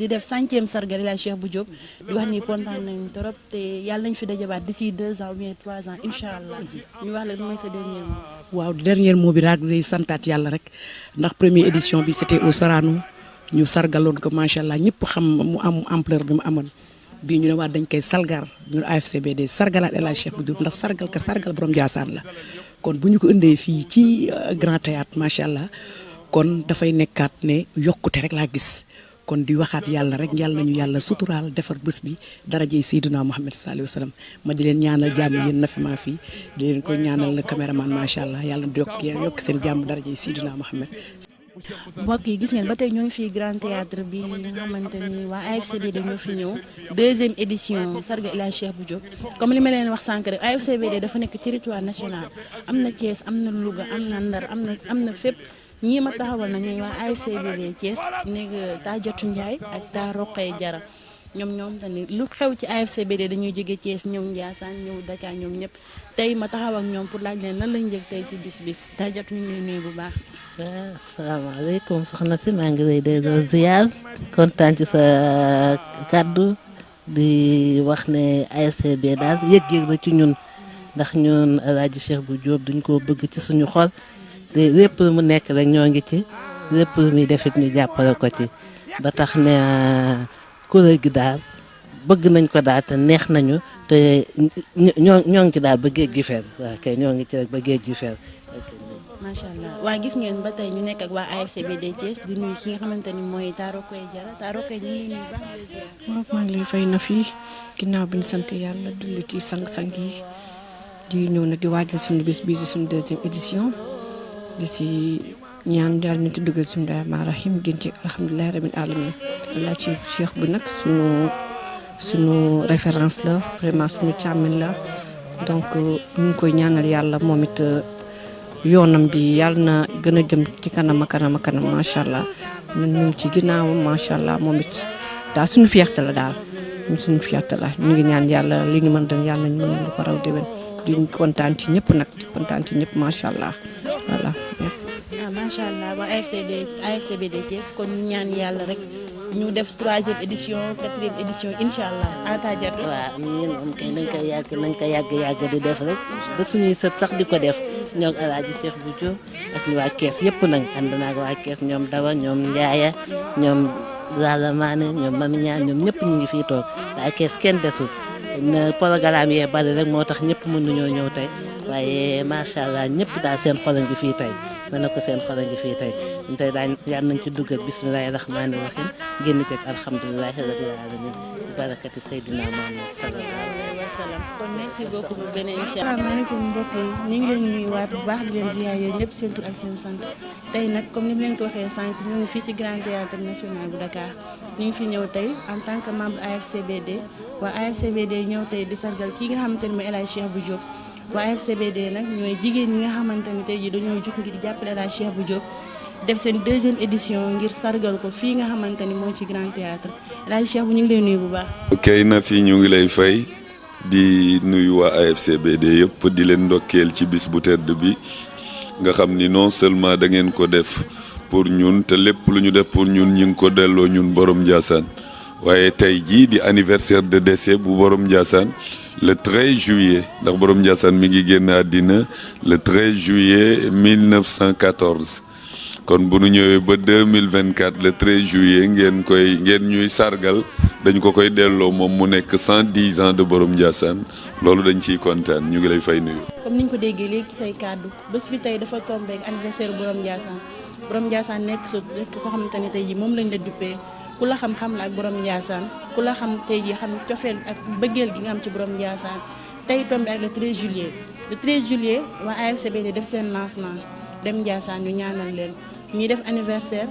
def centième sargal la Cheikh Bou Diop di wax ni kontaan nañu trop te yàlla nañu fi dajabaat d'ici 2 ans ou bien 3 ans incha allah ñu wax la mooy sa dernier mot. waaw dernier mot bi raag day santaat yàlla rek ndax première édition bi c'était au Sorano ñu sargaloon ko macha allah ñëpp xam mu am ampleur bi mu amoon bii ñu ne waa dañ koy salgar ñu AFCB de sargalaat El Hadj Cheikh Bou Diop ndax sargal ka sargal borom Ndiassane la. kon bu ñu ko indee fii ci Grand Théâtre macha allah kon dafay nekkaat ne yokkute rek laa gis kon di waxaat yàlla rek yàlla nañu yàlla suturaal defar bés bi darajey Seydina Muhammad sallallahu alayhi wa sallam ma di leen ñaanal jàmm yéen na fi maa fii di leen ko ñaanal caméraman macha allah yàlla yokk seen jàmm darajey Seydina Muhammad. mbokk yi gis ngeen ba tey ñoo ngi fii Grand Théâtre bi nga xamante ni waa AFCB dañoo fi ñëw 2e édition sargal El Hadj Cheikh Bou Diop comme li ma leen wax sànq rek AFCB dafa nekk territoire national am na Thiès am na Louga am na Ndar am na fépp ñii ma taxawal na ñooy waa AFCB Thiès nekk taa Jatu Ndiaye ak taa Roqee Jara ñoom tamit lu xew ci AFCB dañuy jóge Thiès ñëw Ndiassane ñëw Dakar ñoom ñëpp tey ma taxaw ak ñoom pour laaj leen lan lañ njëkk tey ci bis bi taa Jatu ñu ngi lay nuyu bu baax. waaw asalaamaaleykum soxna si maa ngi lay delloo ziar kontaan ci sa kàddu di wax ne AFCB daal yëg-yëg la ci ñun ndax ñun El Hadj Cheikh Bou Diop duñ ko bëgg ci suñu xol te lépp mu nekk rek ñoo ngi ci lépp muy defit ñu jàppale ko ci ba tax ne kuréel gi daal bëgg nañ ko daal te neex nañu te ñoo ngi ci daal ba géej gi fer waaw kay ñoo ngi ci rek ba géej gi fer. macha allah waa gis ngeen ba tey ñu nekk ak waa AFCB Thiès di nuyu ki nga xamante ni mooy Taro Koy Jara Taro Koy ñu ngi nuyu baax di ziar. waaw maa ngi lay fay na fii ginnaaw bi ñu sant yàlla julli ci sang-sang yi di ñëw nag di waajal suñu bés bii di suñu 2e édition di si ñaan daal ñu ci dugal suñu rahmaani rahim gën ci alhamdulilah rabbil alamin Allah ci Cheikh bu nag suñu référence la vraiment suñu càmmin la donc ñu ngi koy ñaanal yàlla moom it. yoonam bi yàlla na gën a jëm ci kanam a kanam macha allah ñun ñu ngi ci ginnaawam macha allah moom it daal suñu fierté la daal ñun suñu fierté la ñu ngi ñaan yàlla li ñu mën dañ yàlla nañ mën lu ko raw déwén di kontaan ci ñëpp nag di kontaan ci ñëpp macha allah voilà merci. macha allah waa AFCB Thiès kon ñu ñaan yàlla rek ñu def 3e édition 4e édition incha allah atajat. waaw ñun moom kay nañ ko yàgg di def rek ba suñuy sët sax di ko def. ñoo ngi El Hadj Cheikh Bou Diop ak ñu waa Kees yëpp nag ànd naa ak waa Kees ñoom Dawa ñoom Ndiaye ñoom Lala Mané ñoom Mami Ñaan ñoom ñëpp ñu ngi fii toog waa Kees kenn desul na programme yee bari rek moo tax ñëpp mënuñoo ñëw tey waaye macha allah ñëpp daal seen xol a ngi fii tey mën na ko seen xol a ngi fii tey tey daañ yal nañ ci dugg ak bismillahi rahmaani rahim génn ci ak alhamdulilahi rabbil alamin barakati Seydina Muhammad sallallahu alayhi wa sallam. kon merci beaucoup bu beneen incha allah. asalaamaaleykum mbokk yi ñu ngi leen nuyuwaat bu baax di leen ziar yéen ñëpp seen tur ak seen sant tey nag comme ni mu leen ko waxee sànq ñu ngi fii ci Grand Théâtre National bu Dakar ñu ngi fi ñëw tey en tant que membre AFCBD waa AFCBD ñëw tey di sargal kii nga xamante ni mooy El Hadj Cheikh Bou Diop waa AFCBD nag ñooy jigéen ñi nga xamante ni tey jii dañoo jug ngir jàppale El Hadj Cheikh Bou Diop def seen 2e édition ngir sargal ko fii nga xamante ni mooy ci Grand Théâtre El Hadj Cheikh bu ñu ngi lay nuyu bu baax. kay na fi ñu ngi lay fay di nuyu waa AFCBD yëpp di leen ndokkeel ci bis bu tedd bi nga xam ni non seulement da ngeen ko def pour ñun te lépp lu ñu def pour ñun ñu ngi ko delloo ñun borom Ndiassane waaye tey jii di anniversaire de décès bu borom Ndiassane le 13 juillet ndax borom Ndiassane mi ngi génn àddina le 13 juillet 1914 kon bu nu ñëwee ba 2024 le 13 juillet ngeen ñuy sargal dañ ko koy delloo moom mu nekk 110 ans de borom Ndiassane loolu dañ ciy kontaan ñu ngi lay fay nuyu. comme niñ ko déggee léegi say kàddu bés bi tey dafa tombé ak anniversaire borom Ndiassane nekk sa nekk ko xamante ni tey jii moom lañ la duppee ku la xam-xam la ak borom Ndiassane ku la xam tey jii xam cofeel ak bëggeel gi nga am ci borom Ndiassane tey tombé ak le 13 juillet le 13 juillet waa AFCBD def seen lancement dem Ndiassane ñu ñaanal leen ñuy def anniversaire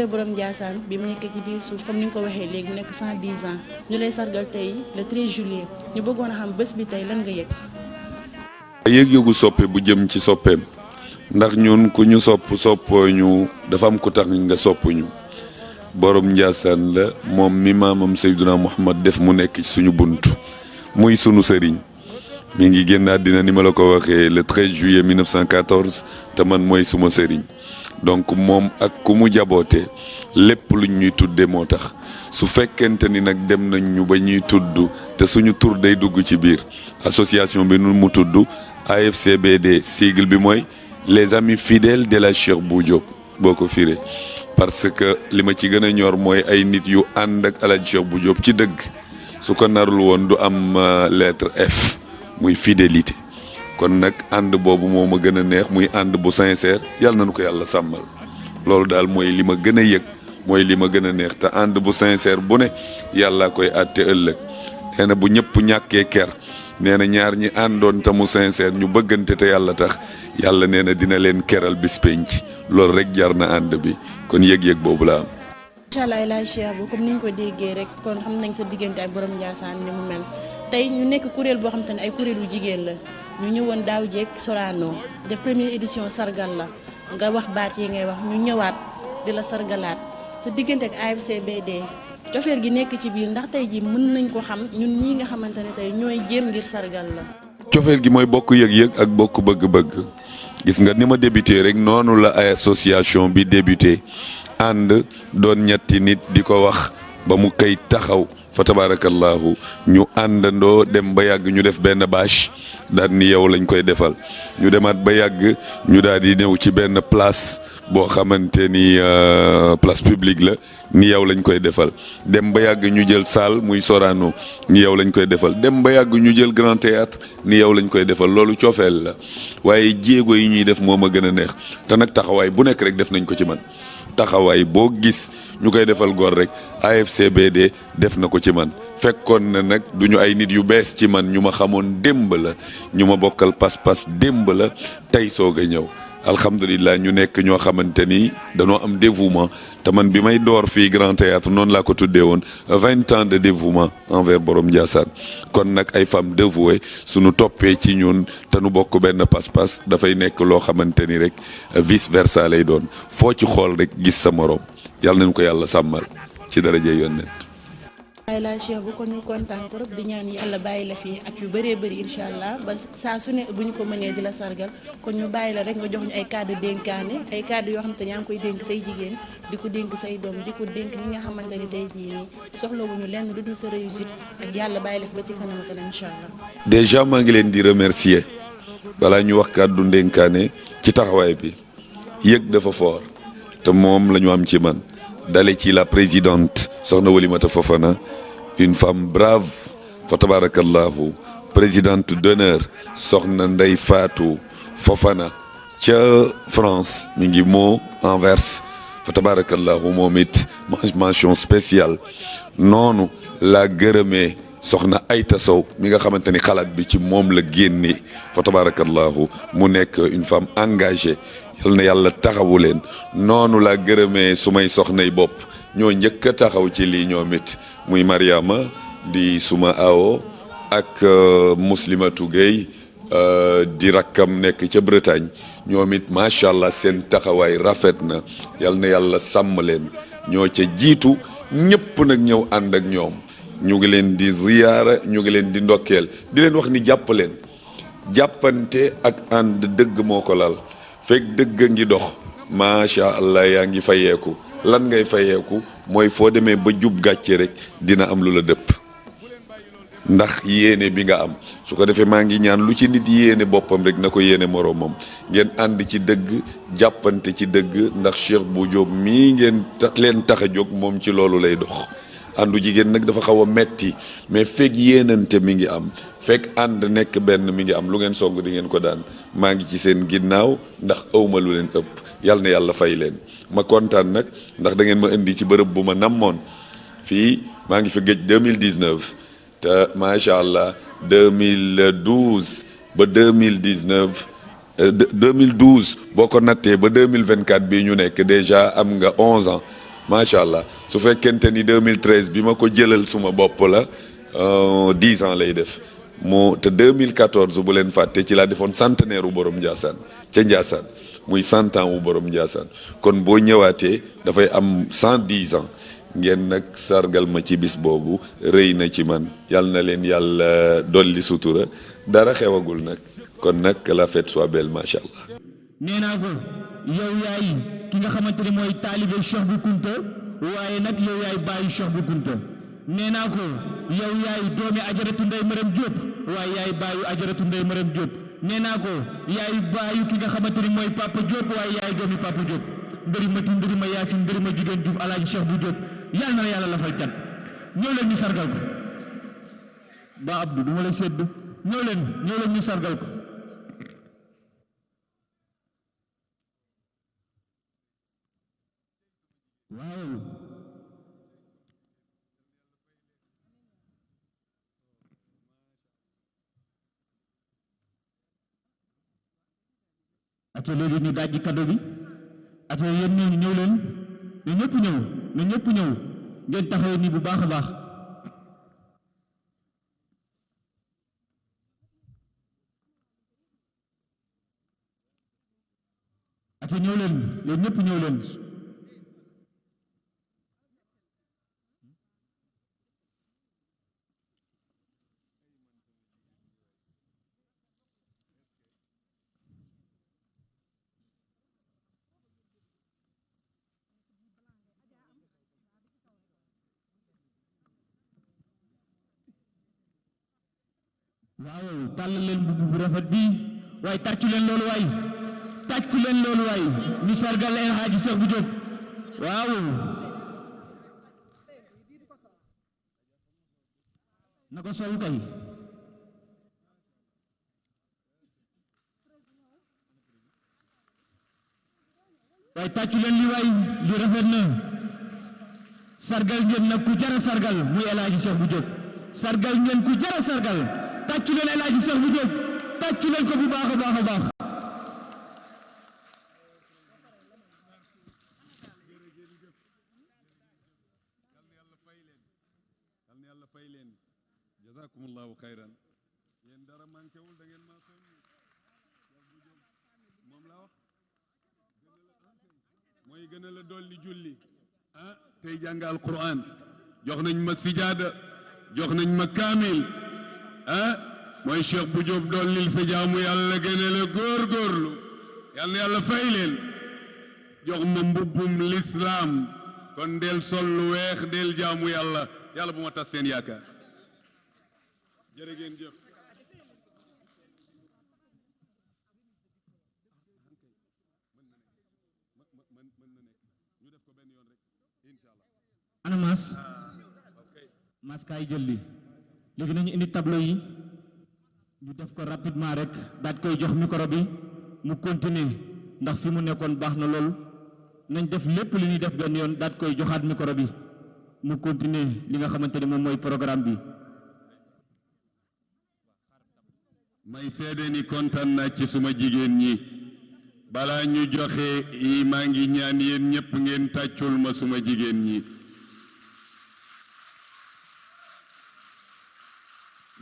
borom Ndiassane bi mu nekk ci biir suuf comme ni nga ko waxee léegi mu nekk 110 ans ñu lay sargal tey le 13 juillet ñu bëggoon a xam bés bi tey lan nga yëg. yëg-yëgu soppe bu jëm ci soppeem ndax ñun ku ñu soppoo ñu dafa am ku tax nga sopp ñu borom Ndiassane la moom mi maamam Seydina Muhammad def mu nekk ci suñu bunt muy sunu sëriñ mi ngi génn àddina ni ma la ko waxee le 13 juillet 1914 te man mooy suma sëriñ donc moom ak ku mu jaboote lépp luñ ñuy tudde moo tax su fekkente ni nag dem nañ ñu ba ñuy tudd te suñu tur day dugg ci biir association bi nu mu tudd AFCBD sigle bi mooy les amis fidèles de la Cheikh Bou Diop boo ko firee parce que li ma ci gën a ñor mooy ay nit yu ànd ak Alaaji Cheikh Bou Diop ci dëgg su ko narul woon du am lettre F muy fidélité kon nag ànd boobu moo ma gën a neex muy ànd bu sincère yàlla nañu ko yàlla sàmmal loolu daal mooy li ma gën a yëg mooy li ma gën a neex te ànd bu sincère bu ne yàlla koy àtte ëllëg nee na bu ñëpp ñàkkee ker nee na ñaar ñi àndoon te mu sincère ñu bëggante te yàlla tax yàlla nee na dina leen keral bis penc loolu rek jar na ànd bi kon yëg-yëg boobu la am. incha allah El Hadj Cheikh bu comme ni ñu ko déggee rek kon xam nañ sa diggante ak borom Ndiassane ni mu mel tey ñu nekk kuréel boo xam te ne ay kuréelu jigéen la ñu ñëwoon daaw jéeg Sorano def première édition sargal la nga wax baat yi ngay wax ñu ñëwaat di la sargalaat sa diggante ak AFCBD cofeer gi nekk ci biir ndax tey ji mën nañ ko xam ñun ñii nga xamante ne tey ñooy jéem ngir sargal la. cofeel gi mooy bokk yëg-yëg ak bokk bëgg-bëgg gis nga ni ma débuté rek noonu la ay association bi débuté ànd doon ñetti nit di ko wax ba mu kay taxaw fa tabarakallahu ñu àndandoo dem ba yàgg ñu def benn bâche daal ni yow lañ koy defal ñu demaat ba yàgg ñu daal di ñëw ci benn place boo xamante ni place publique la ni yow lañ koy defal dem ba yàgg ñu jël salle muy Sorano ni yow lañ koy defal dem ba yàgg ñu jël grand théâtre ni yow lañ koy defal loolu coofeel la waaye jéego yi ñuy def moo ma gën a neex te nag taxawaay bu nekk rek def nañ ko ci man taxawaay boo gis ñu koy defal góor rek AFCBD def na ko ci man fekkoon na nag du ñu ay nit yu bees ci man ñu ma xamoon démb la ñu ma bokkal pas-pas démb la tey soog a ñëw alhamdulilah ñu nekk ñoo xamante ni dañoo am dévouement te man bi may door fii Grand Théâtre noonu laa ko tuddee woon 20 ans de dévouement envers borom Ndiassane kon nag ay femmes dévouées suñu toppee ci ñun te nu bokk benn pas-pas dafay nekk loo xamante ni rek vice versa lay doon foo ci xool rek gis sa morom yàlla nañu ko yàlla sàmmal ci daraja yonent. waaye la Cheikh bu ko ñu kontaan trop di ñaan yàlla bàyyi la fii ak yu bëree bëri incha allah ba saa su ne bu ñu ko mënee di la sargal kon ñu bàyyi la rek nga jox ñu ay kàddu dénkaane ay kàddu yoo xam te yaa ngi koy dénk say jigéen di ko dénk say doom di ko dénk ñi nga xamante ni tey jii nii soxlawuñu lenn lu dul sa réussite ak yàlla bàyyi la fi ba ci kanam kanam incha allah. déjà maa ngi leen di remercier balaa ñu wax kàddu dénkaane ci taxawaay bi yëg dafa fort te moom la ñu am ci man dale ci la présidente soxna Walimata Fofana une femme brave fa tabarakallahu présidente d'honneur soxna Ndey Fatou Fofana ca France mi ngi moo Anvers fa tabarakallahu moom it mention spéciale noonu la gërëmee soxna Ayta Sow mi nga xamante ni xalaat bi ci moom la génne fa tabarakallahu mu nekk une femme engagée yal na yàlla taxawu leen noonu laa gërëmee sumay soxnay bopp ñoo njëkk a taxaw ci lii ñoom it muy Mariama di suma awo ak Muslimatu Gueye di rakkam nekk ca Bretagne ñoom it macha allah seen taxawaay rafet na yal na yàlla sàmm leen ñoo ca jiitu ñëpp nag ñëw ànd ak ñoom ñu ngi leen di ziyaara ñu ngi leen di ndokkeel di leen wax ni jàpp leen jàppante ak ànd dëgg moo ko lal fekk dëgg a ngi dox macha allah yaa ngi fayeeku lan ngay fayeeku mooy foo demee ba jub gàcce rek dina am lu la dëpp ndax yéene bi nga am su ko defee maa ngi ñaan lu ci nit yéene boppam rek na ko yéene moroomam ngeen ànd ci dëgg jàppante ci dëgg ndax Cheikh Bou Diop mii ngeen leen tax a jóg moom ci loolu lay dox àndu jigéen nag dafa xaw a metti mais fekk yéenante mi ngi am fekk ànd nekk benn mi ngi am lu ngeen song di ngeen ko daan maa ngi ci seen ginnaaw ndax awma lu leen ëpp yal na yàlla fay leen ma kontaan nag ndax da ngeen ma indi ci bërëb bu ma namoon fii maa ngi fa géej 2019 te macha allah 2012 ba 2019 2012 boo ko nattee ba 2024 bii ñu nekk déjà am nga 11 ans macha allah su fekkente ni 2013 bi ma ko jëlal suma bopp la 10 ans lay def moo te 2014 bu leen fàtte ci laa defoon centenaire wu borom Ndiassane ca Ndiassane muy 100 ans wu borom Ndiassane kon boo ñëwaatee dafay am 110 ans. ngeen nag sargal ma ci bis boobu rëy na ci man yal na leen yàlla dolli sutura dara xewagul nag kon nag que la fête soit belle macha allah. nee naa ko yow yaay ki nga xamante ne mooy taalibe Cheikh Bou Kounta waaye nag yow yaay bàyyi Cheikh Bou Kounta nee naa ko yow yaay doomi ajaratu Ndeye Marème Diop waaye yaay bàyyi ajaratu Ndeye Marème Diop nee naa ko yaay bàyyi ki nga xamante ne mooy Papa Diop waaye yaay doomi Papa Diop ndëri ma ti ndëri ma Yaasin ndëri ma jigéen Diouf alaaji Cheikh Bou Diop yàlla na yàlla la fay cat ñëw leen ñu sargal ko ba Abdou du ma la sedd ñëw leen ñu sargal ko waaw ate léegi ñu dajji cadeau bi ate yéen ñooñu ñëw leen na ñëpp ñëw ngeen taxaw ni bu baax a baax ate ñëw leen ñëpp ñëw leen waaw tàll leen bu rafet bi waaye tàccu leen loolu waay ñu sargal El Hadji Cheikh Bou Diop waaw na ko sol kay waaye tàccu leen li waay li rafet na sargal ngeen nag ku jara sargal muy El Hadji Cheikh Bou Diop sargal ngeen ku jara sargal tàccu leen El Hadji Cheikh Bou Diop tàccu leen ko bu baax a baax a baax jazakumullahu xayran yéen dara manqué wul da ngeen ma soññ moom la wax mooy gën a la dolli julli ah tey jàng alquran jox nañ ma sijaada jox nañ ma kaamil ah mooy Cheikh Bou Diop dollil sa jaamu yàlla gën a la góorgóorlu yal na yàlla fay leen jox ma mbubbum lislaam kon del sol lu weex del jaamu yàlla yàlla bu ma tas seen yaakaar jërë ngeen jëf ana mas kaay jël li léegi nañu indi tableau yi ñu def ko rapidement rek daaj koy jox micro bi mu continuer ndax fi mu nekkoon baax na lool nañ def lépp li ñuy def benn yoon daaj koy joxaat micro bi mu continuer li nga xamante ne moom mooy programme bi may seede ni kontaan naa ci suma jigéen ñi balaa ñu joxe yi maa ngi ñaan yéen ñëpp ngeen tàccul ma suma jigéen ñi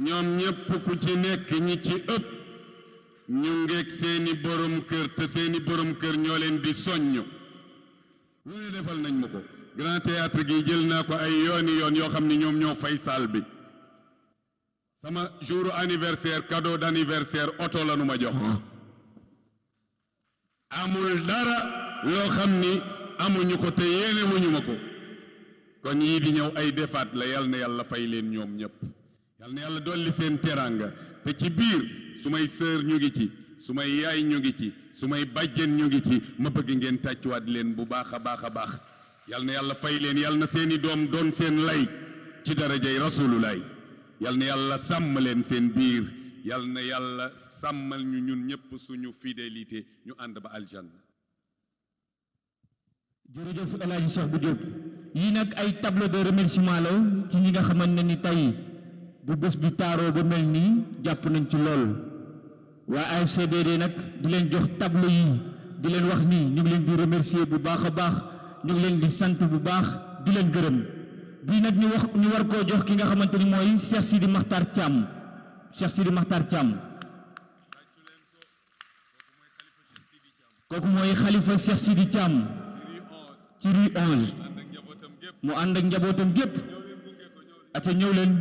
ñoom ñëpp ku ci nekk ñi ci ëpp ñu ngeeg seeni borom kër te seeni borom kër ñoo leen di soññ lu ne defal nañ ma ko grand théâtre gi jël naa ko ay yooni yoon yoo xam ne ñoom ñoo fay salle bi sama jour anniversaire cadeau d'anniversaire oto la nu ma jox amul dara loo xam ni amuñu ko te yéene wuñu ma ko kon yii di ñëw ay defaat la yal na yàlla fay leen ñoom ñëpp yal na yàlla dolli seen teraanga te ci biir su may sœur ñu ngi ci su may yaay ñu ngi ci su may bàjjen ñu ngi ci ma bëgg ngeen tàccuwaat leen bu baax a baax a baax yal na yàlla fay leen yal na seeni doom doon seen lay ci darajay rasululaay yal na yàlla sàmm leen seen biir yal na yàlla sàmmal ñu ñun ñëpp suñu fidélité ñu ànd ba aljanna. jërëjëf El Hadji Cheikh Bou Diop yii nag ay tableau de remerciement la ci ñi nga xamante ni tey bu bés bi taaroo ba mel nii jàpp nañ ci lool waa AFCBD nag di leen jox tableau yi di leen wax ni ñu ngi leen di remercier bu baax a baax ñu ngi leen di sant bu baax di leen gërëm bii nag ñu war koo jox ki nga xamante ni mooy Cheikh Sidi Makhtar Thiam Cheikh Sidi Makhtar Thiam kooku mooy xalifa Cheikh Sidi Thiam ci rue 11 mu ànd ak njabootam gépp ate ñëw leen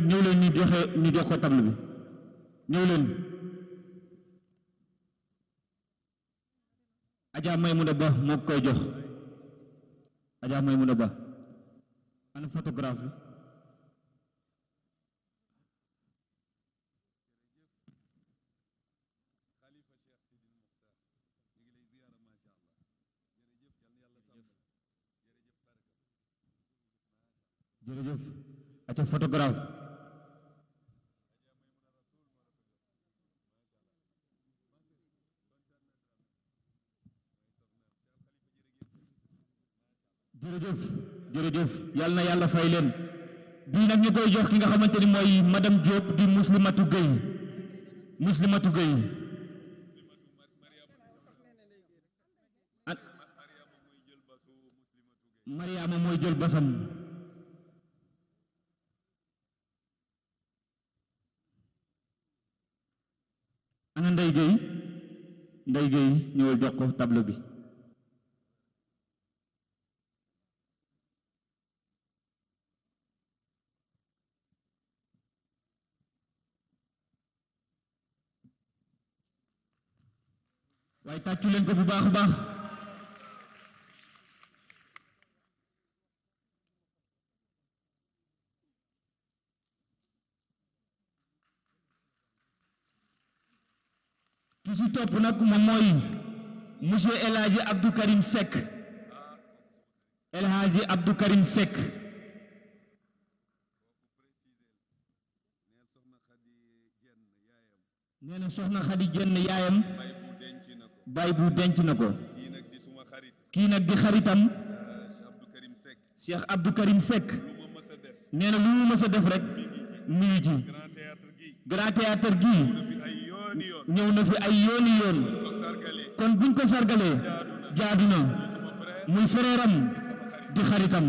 ñu jox ko table bi ñëw leen Adja Maymuna Ba moo koy jox Adja Maymuna Ba ana photographe jërëjëf ate photographe jërëjëf yal na yàlla fay leen bii nag ñu koy jox ki nga xamante ni mooy madame Diop di Muslimatu Gueye Mariama mooy jël basam ana Ndey Gueye ñëwal jox ko tableau bi waaye tàccu leen ko bu baax a baax ki ci topp nag moom mooy monsieur El Hadji Abdou Karim Seck El Hadji Abdou Karim Seck nee na soxna Xadi Jenn yaayam baay bu denc na ko kii nag di xaritam Cheikh Abdou Karim Seck nee na lu mu mës a def rek mi ngi ci Grand Théâtre gii ñëw na fi ay yooni yoon kon buñ ko sargalee jaadu na muy frère am di xaritam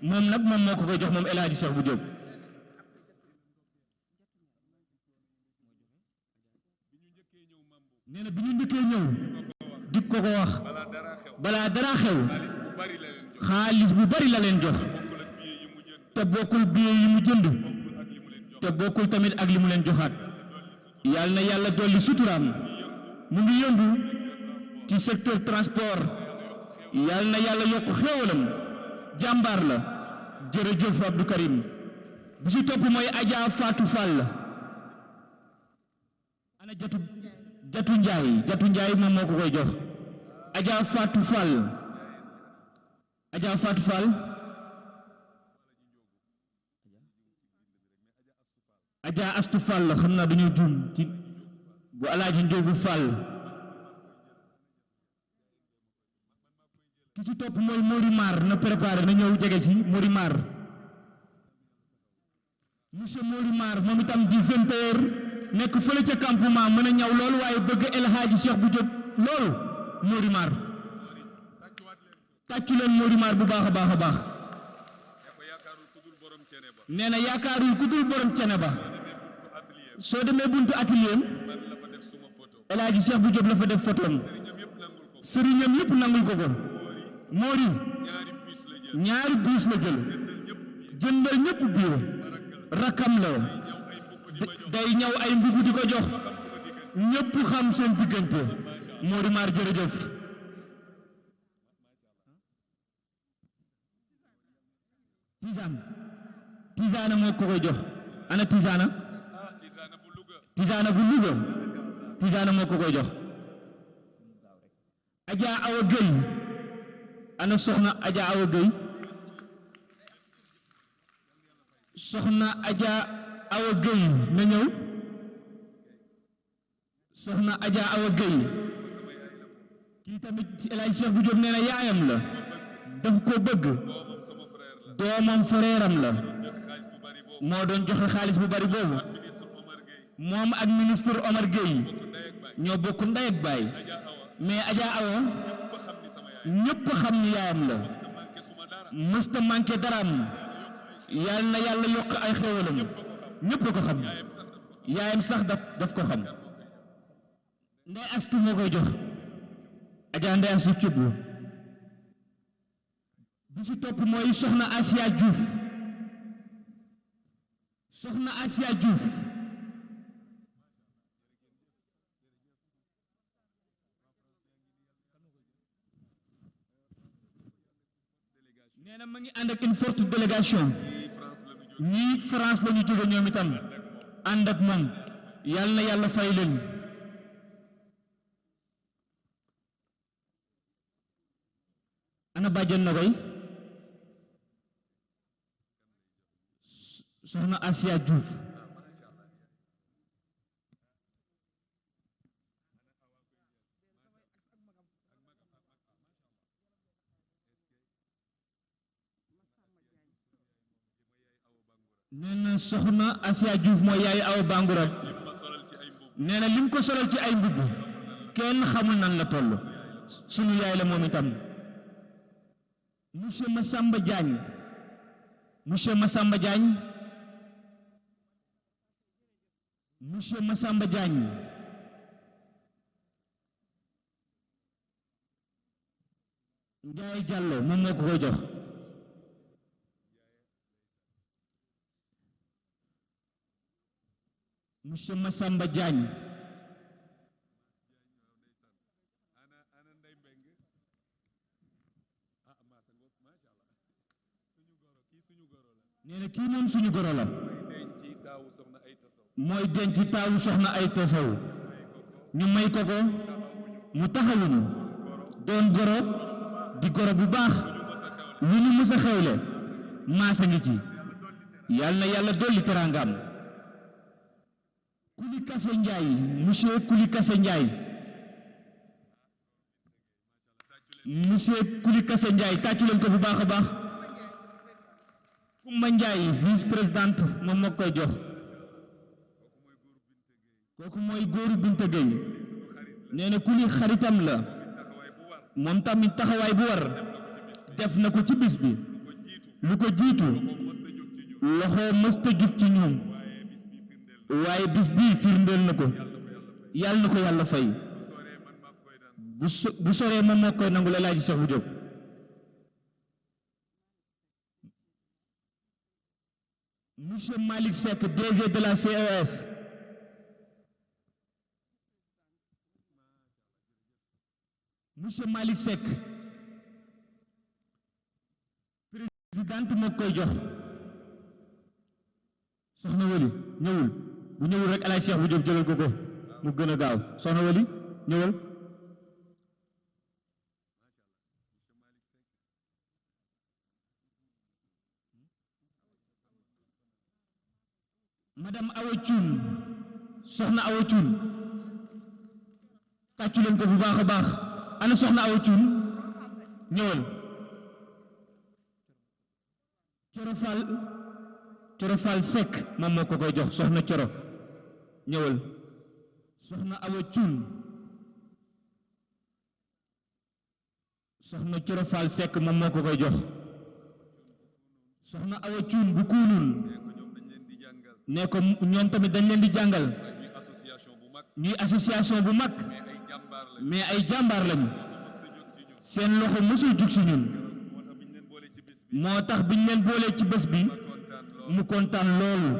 moom nag moom moo ko koy jox moom El Hadji Cheikh Bou Diop nee na bi ñu njëkkee ñëw di ko ko wax balaa dara xew xaalis bu bari la leen jox te bokkul billet yi mu jënd te bokkul tamit ak li mu leen joxaat yàlla na yàlla dolli suturaam mu ngi yëngu ci secteur transport yàlla na yàlla yokk xéewalam jàmbaar la jërëjëf Abdou Karim bu si topp mooy Adja Fatou Fall ana Jatu Njaay moom moo ko koy jox Adja Fatou Fall Adja Astu Fall xam naa dañoo juum ci bu Alaaji Njóobu Fall ki ci topp mooy Mori Mar na préparé na ñëw jege si Mori Mar monsieur Mori Mar moom itam di senteur nekk fële ca campement mën a ñaw loolu waaye bëgg El Hadji Cheikh Bou Diop loolu Mori Mar tàccu leen Mori Mar bu baax a baax a baax nee na yaakaarul ku dul borom cene ba soo demee buntu atelier El Hadji Cheikh Bou Diop la fa def photom sëriñam yëpp nangul ko ko Mori ñaari bus la jël jëndal ñëpp biir rakam la day ñaw ay mbubu di ko jox ñëpp xam seen diggante Mori Mar jërëjëf Tizane moo ko koy jox ana Tijaana Tijaana bu Louga Tijaana moo ko koy jox Adja Awa Gueye ana soxna Adja Awa Gueye soxna Adja Awa Gueye na ñëw soxna Adja Awa Gueye kii tamit El Hadj Cheikh bu Diop nee na yaayam la daf ko bëgg doomam frèram la moo doon joxe xaalis bu bari boobu moom ak ministre Omar Gueye ñoo bokk ndey ak baay mais Adja Awa ñëpp xam ni yaayam la mësta manqué daraam yal na yàlla yokk ay xéwalam ñëpp ko xam yaayam sax daf ko xam ndey astu moo koy jox Adja ndey astu cubb bi si topp mooy soxna Asia Diouf soxna Asia Diouf nee na ma ngi ànd ak une forte délégation ñii France la ñu jóge ñoom itam ànd ak moom yàlla na yàlla fay leen ana bàjjen na koy soxna Asia Diouf nee na soxna Asia Diouf mooy yaay aw Bangoura nee na lim ko solal ci ay mbubb kenn xamul nan la toll sunu yaay la moom itam monsieur Massamba Diagne monsieur Massamba Diagne monsieur Massamba Diagne Ndiaye Diallo moom moo ko koy jox monsieur Massamba Diagne nee na kii moom suñu goro la mooy denc taawu soxna ay tasaw ñu may ko ko mu taxawuñu doon goro di goro bu baax lu ñu mës a xewle maasa ngi ci yàlla na yàlla dolli teraangaam Kuli Kassé Ndiaye monsieur Kuli Kassé Ndiaye monsieur Kuli Kassé Ndiaye tàccu leen ko bu baax a baax Kumba Ndiaye vice présidente moom moo koy jox kooku mooy góoru Binta Gueye nee na Kuli xaritam la moom tamit taxawaay bu war def na ko ci bis bi lu ko jiitu loxo mësta jug ci ñoom waaye bis bii firndeel na ko yàlla fay bu soree moom moo koy nangu la laaj Cheikh bu Diop monsieur Malick Seck DG de la CES monsieur Malick Seck présidente moo koy jox soxna Wali ñëwul bu ñëwul rek alaay Cheikh bu Diop jëlal ko ko mu gën a gaaw soxna Wali ñëwal madame Awa Thioune soxna Awa Thioune tàccu leen ko bu baax a baax ana soxna Awa Thioune ñëwal Coro Fall Seck moom moo ko koy jox soxna Coro ñëwal soxna Awa Thioune soxna Coro Fall Seck moom moo ko koy jox soxna Awa Thioune bu kuunul ne ko ñoom tamit dañ leen di jàngal ñuy association bu mag mais ay jàmbaar lañu seen loxo mësul jug si ñun moo tax biñ leen boolee ci bés bi mu kontaan loolu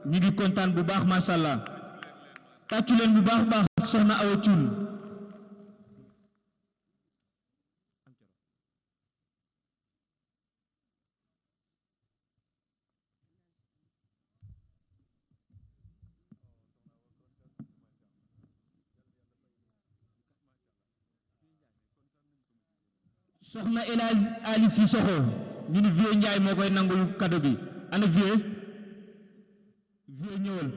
ñu ngi kontaan bu baax macha allah tàccu leen bu baax baax soxna Awa Thioune soxna El Hadj Ali Cissokho ñu ni Vieux Ndiaye moo koy nangul cadeau bi ana Vieux ñëwal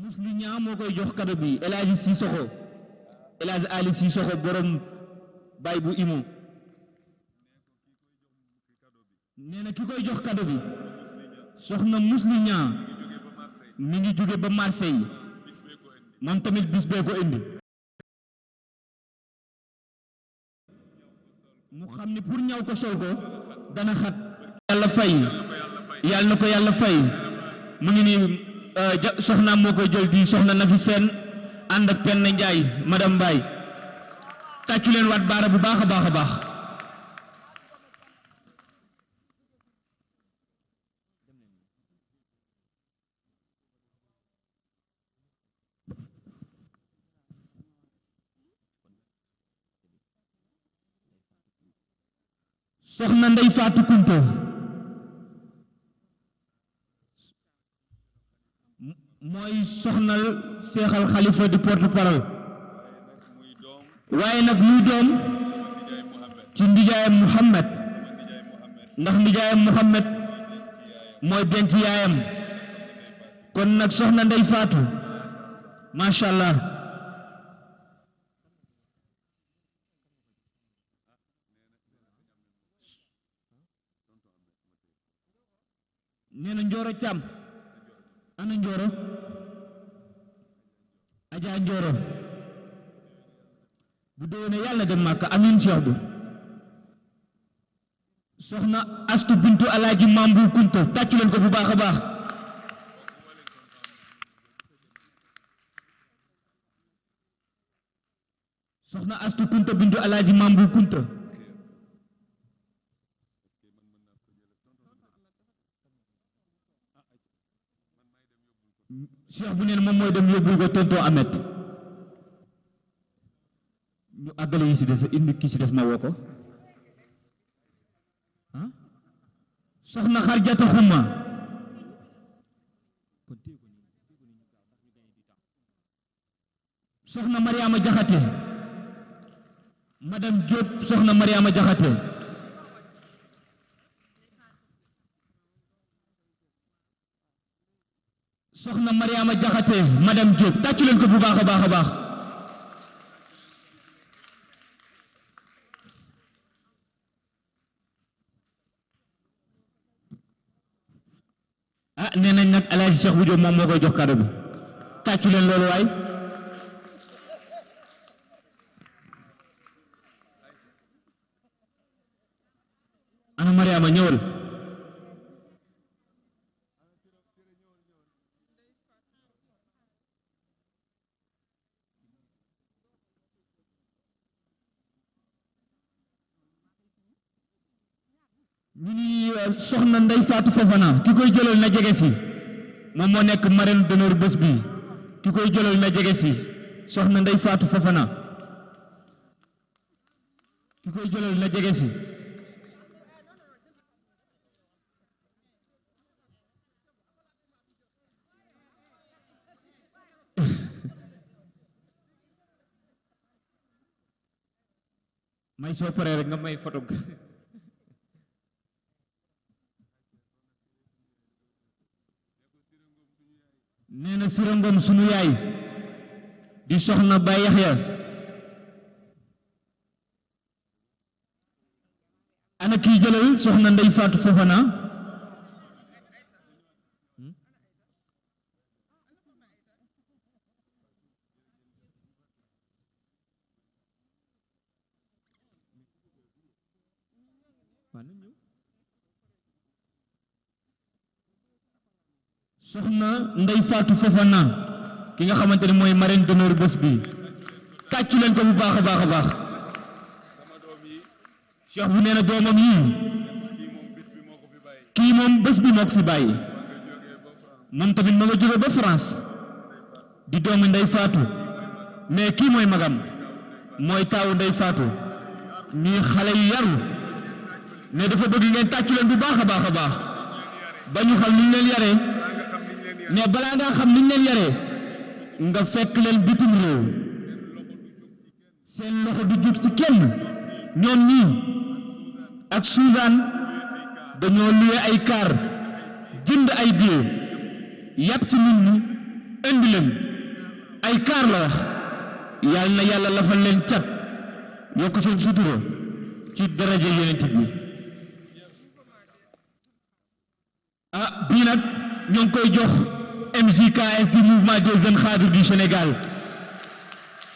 Musli ñaa moo koy jox cadeau bi El Hadj Cissokho El Hadj Ali Cissokho borom bay bu imo nee na ki koy jox cadeau bi soxna Musli ñaa mi ngi jóge ba Marseille moom tamit bis bee ko indi mu xam ni pour ñaw ko sol ko dana xat yàlla fay yàlla na ko yàlla fay mu ngi nii soxnaam moo koy jël di soxna Nafi Seen ànd ak Penda Njaay madame Mbaye tàccu leen waat baara bu baax a baax a baax soxna Ndey Faatu Kunta mooy soxnal seexal xalifa di porte-parole waaye nag muy doom ci ndijaayam Muhammad ndax ndijaayam Muhammad mooy denc yaayam kon nag soxna Ndey Faatu masha Allah nee na Njooro Caam ana Njooro Ajaa Njooro bu déwénee yàlla dem Màkka amiin Cheikh bi soxna Astu bintu Alaaji Mambu Kunta tàccu leen ko bu baax a baax soxna Astu Kunta bintu Alaaji Mambu Kunta Cheikh bu neen moom mooy dem yóbbul ko tonton Ahmed ñu àggale yi si des indi ki si des ma woo ko soxna Xarjata Xuma soxna Mariama Jaxate madame Diop soxna Mariama Jaxate soxna Mariama Jaxate madame Diop tàccu leen ko bu baax a baax a baax ah nee nañ nag Alaaji Cheikh bu Diop moom moo koy jox cadeau bi tàccu leen loolu waay ana Mariama ñëwal ñu ni soxna Ndey Faatu Fofana ki koy jëlal na jege si moom moo nekk marraine d'honneur bés bi ki koy jëlal na jege si soxna Ndey Faatu Fofana ki koy jëlal na jege si may soo paree rek nga may photo nee na Sira Ngom sunu yaay di soxna Baay Yaxya ana kii jëlal soxna Ndey Faatu Fofana soxna Ndey Faatu Fofana ki nga xamante ne mooy marraine d'honneur bés bi tàccu leen ko bu baax a baax a baax Cheikh bu nee na doomam yi kii moom bés bi moo ko fi bàyyi moom tamit ma nga jóge ba France di doomi Ndey Faatu mais kii mooy magam mooy taawu Ndey Faatu ñuy xale yu yaru mais dafa bëgg ngeen tàccu leen bu baax a baax a baax ba ñu xam ni ñu leen yaree mais balaa ngaa xam ni ñu leen yaree nga fekk leen bitim réew seen loxo du jug ci kenn ñoom ñii ak Suzanne dañoo luye ay car jënd ay billets yàpp ci nit ñi indi leen ay car la wax yàlla na yàlla lafal leen cat yokk seen sutura ci daraja yonent bi bii nag ñoo ngi koy jox MJKS du mouvement des jeunes khadres du Sénégal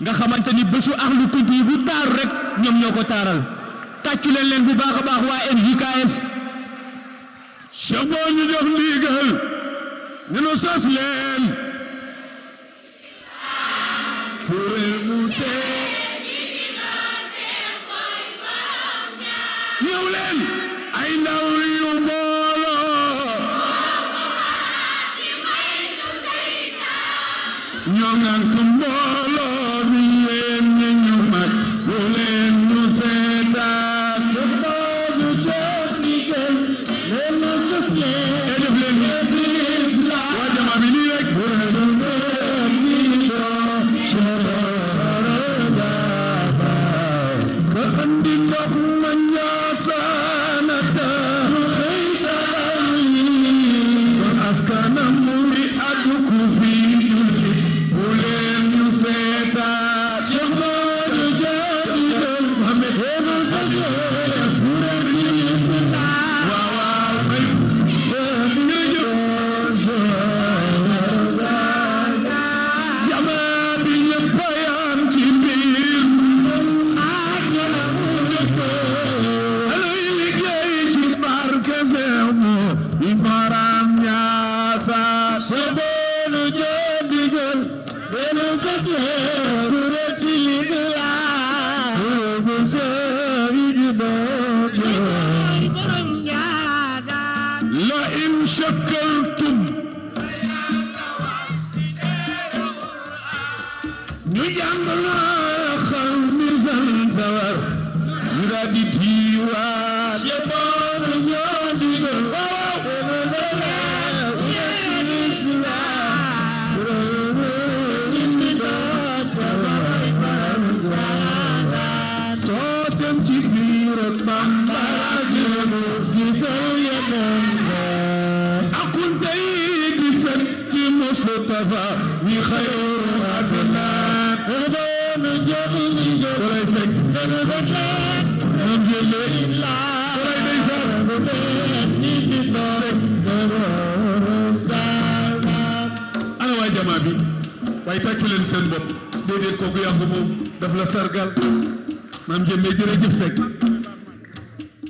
nga xamante ni bésu Akhlou Kounta yi bu taaru rek ñoom ñoo ko taaral tàccu leen bu baax a baax waa MJKS Cheikh boo ñu jox ndigal ñu nu sos leen kuréel mu ñëw leen ay ndaw yu mbooloo ñoo ngànk mbooloo mi yéen ñi ñu mat bu leen ñu seetaan sa boobu jox ndigal leen na sos leen def leen ci islam waa jama bi nii rek bu leen ñu seet ñi doo corona ka andi ndox ma ñaasaanata xëy salam yi kon askanam muy addu ku fi julli bu leen ñu seetaan Cheikh Modou Diop Mohamed Wema Sake bu leen ñu seetaan waaw jamaa bi ñëpp yam ci mbir Imaram Niassa Sobolu Jodigal Benu Sake Kureti Ligla Kurugusa Ijibojo Imaram Niassa La in shakaltum ñu jàngala xal mizan tawar ñu daal di tiiwa Sobolu Jodigal Mustafa mi khayru adnan rubana jabni jabay fek dana bakkat am jelle illa ray day far ni ni dorek ana waa jamaa bi waaye tàccu leen seen bopp déedéet kooku yàggu moom daf la sargal maam jëmme jërëjëf Seck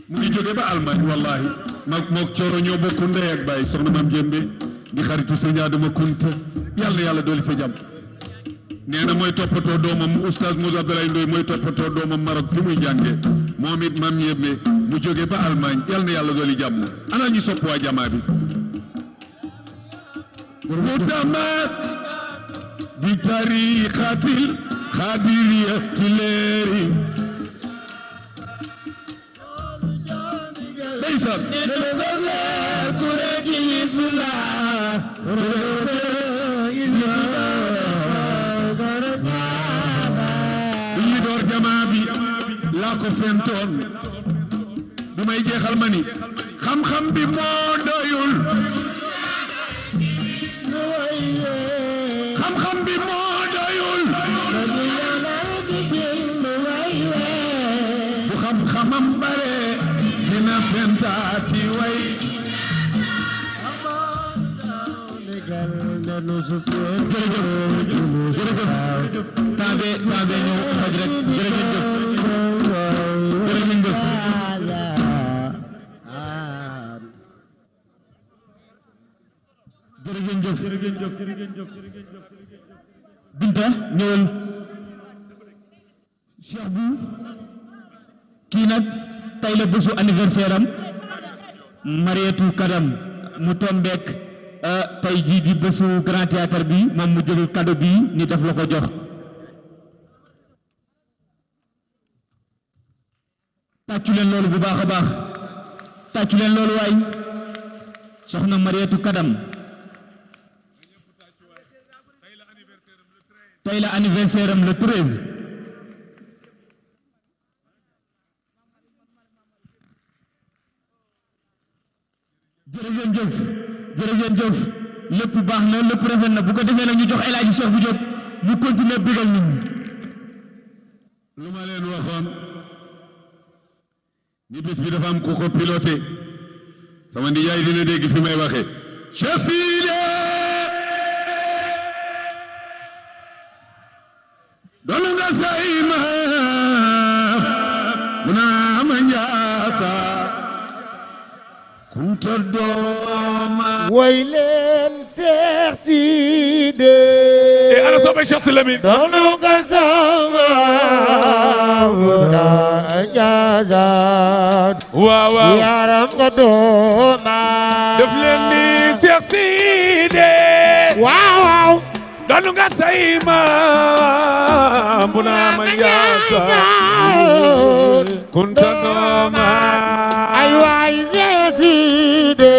mu ngi jóge ba Allemagne wallahi mook Coro ñoo bokk ndey ak baay soxna maam jëmme di xaritu sëñ Adama Kounta yàlla na yàlla dooli sa jàmm nee na mooy toppatoo doomam oustaz Moussa Abdoulaye Ndoye mooy toppatoo doomam Maroc fi muy jànge moom it maam yëmme mu jóge ba Allemagne yàlla na yàlla dooli jàmm ana ñu sopp waa jamaa bi mutamas bi tariqatil xadiriya ki leeri ndeysaan ñi door jamaa bi laa ko fentoon bi may jeexal ma ni xam-xam bi moo doyul xam-xam bi moo doyul bu xam-xamam bare dina fentaati way jërëjëf tabe ñëw xaj rek jërëjëf Binta ñëwal Cheikh bu kii nag tey la bésu anniversaire am Marietou Kadam mu tombeek tey jii di bésu grand théâtre bi moom mu jël cadeau bi ni daf la ko jox tàccu leen loolu bu baax a baax tàccu leen loolu waay soxna Marietou Kadam tey la anniversaire am le 13 jërëjëf lépp baax na lépp rafet na bu ko defee nag ñu jox El Hadji Cheikh bu Diop mu continuer bégal nit ñi. lu ma leen waxoon ni bés bi dafa am ku ko piloté sama ndiyaay dina dégg fi may waxee Cheikh Sidi doon nga say ma muna ma njaasa kunta dooma way leen Cheikh Sidi ana sobe Cheikh Silamine doon nga sama muna njaasa waaw yaram nga dooma def leen ni Cheikh Sidi waaw doon nga say ma muna ma njaasa kunta dooma ay waay Cheikh Sidi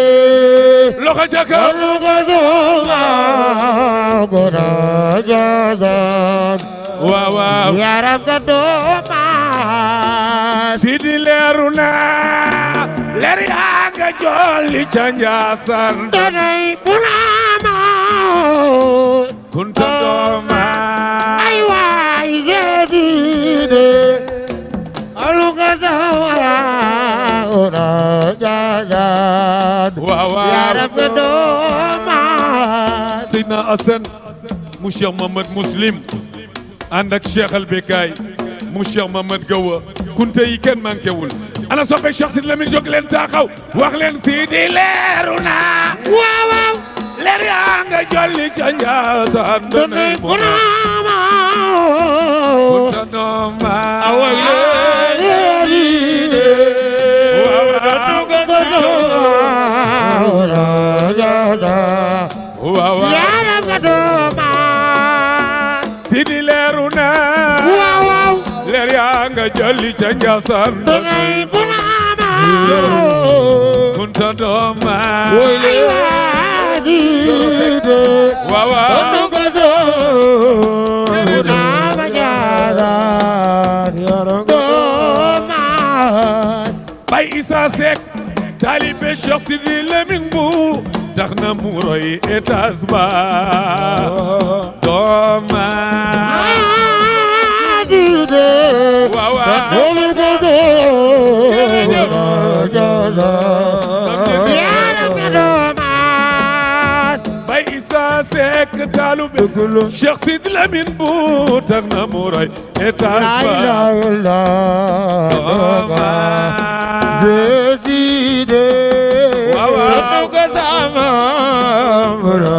loxo ca kaw nga sama muna njaasa waaw yaram nga dooma Sidi leeru na leer yaa nga jolli ca Njaasaan danay bulama kunta dooma ay waay Sidi aluga sama una Njaasaan waaw yaram nga dooma Seydina Assane mu Cheikh Mamad Muslim ànd ak Cheikh Albekaay mu Cheikh Mamad Gawa kunte yi kenn manqué wul ana soppe Cheikh Sidi Lamine jóg leen taxaw wax leen Sidi leeru na waaw leer yaa nga jolli ca Njaasaan danay bulama kunta dooma yaram nga dooma Sidi leeru na waaw leer yaa nga jolli ca Njaasaan danay bulama kunta dooma waaw Bay Issa Seck taalibe Cheikh Sidi Lamine bu tax na mu roy étage ba dooma Bay Issa Seck taalibe Cheikh Sidi Lamine bu tax na mu roy étage ba dooma Sidi waaw ko sama muna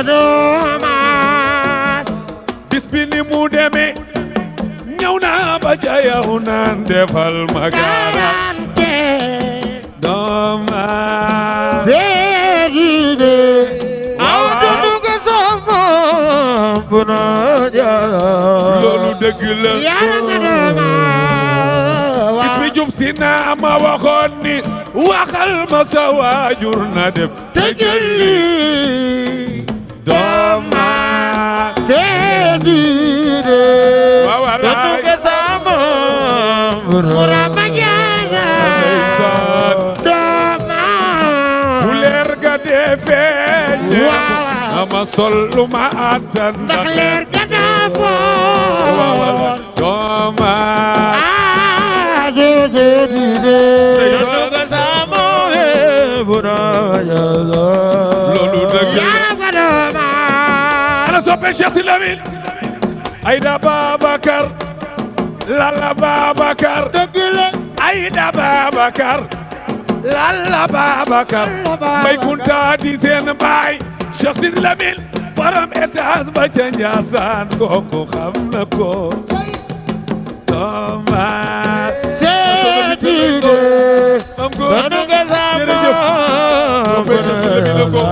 dooma bis bi ni mu demee ñëw naa ba ca yow naan defal ma garante dooma Sidi aw dundu ko sama muna loolu dëgg la yaram nga dooma bis bi jub si naa ma waxoon ni waxal ma sa waajur na def te julli dooma Sidi waaw dundu ko sama muna dooma bu leer ga dee feeñ ama sol lu ma attan ndax leer ga daa foor dooma loolu dëgg la ana soppe Cheikh Sidi Lamine Aïda Babacar Lalla Babacar Aïda Babacar Lalla Babacar Mbay Kunta di seen baay Cheikh Sidi Lamine borom étage ba ca Njaasaan kooku xam na ko dooma jërëjëf soppe Cheikh Sidi Lamine la ko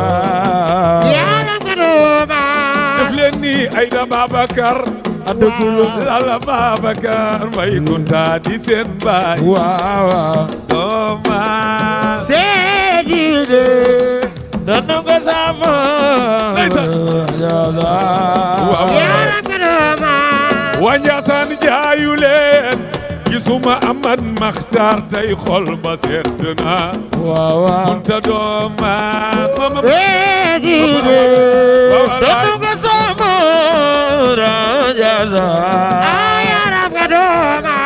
def leen ni Aïda Babacar Lalla Babacar Mbay Kunta di seen baay dooma danu ko sama yaram nga dooma waa Njaasaan jaayu leen gisuma Amad Maxtaar tey xol ba sedd na Kunta dooma danu ko sama yaram nga dooma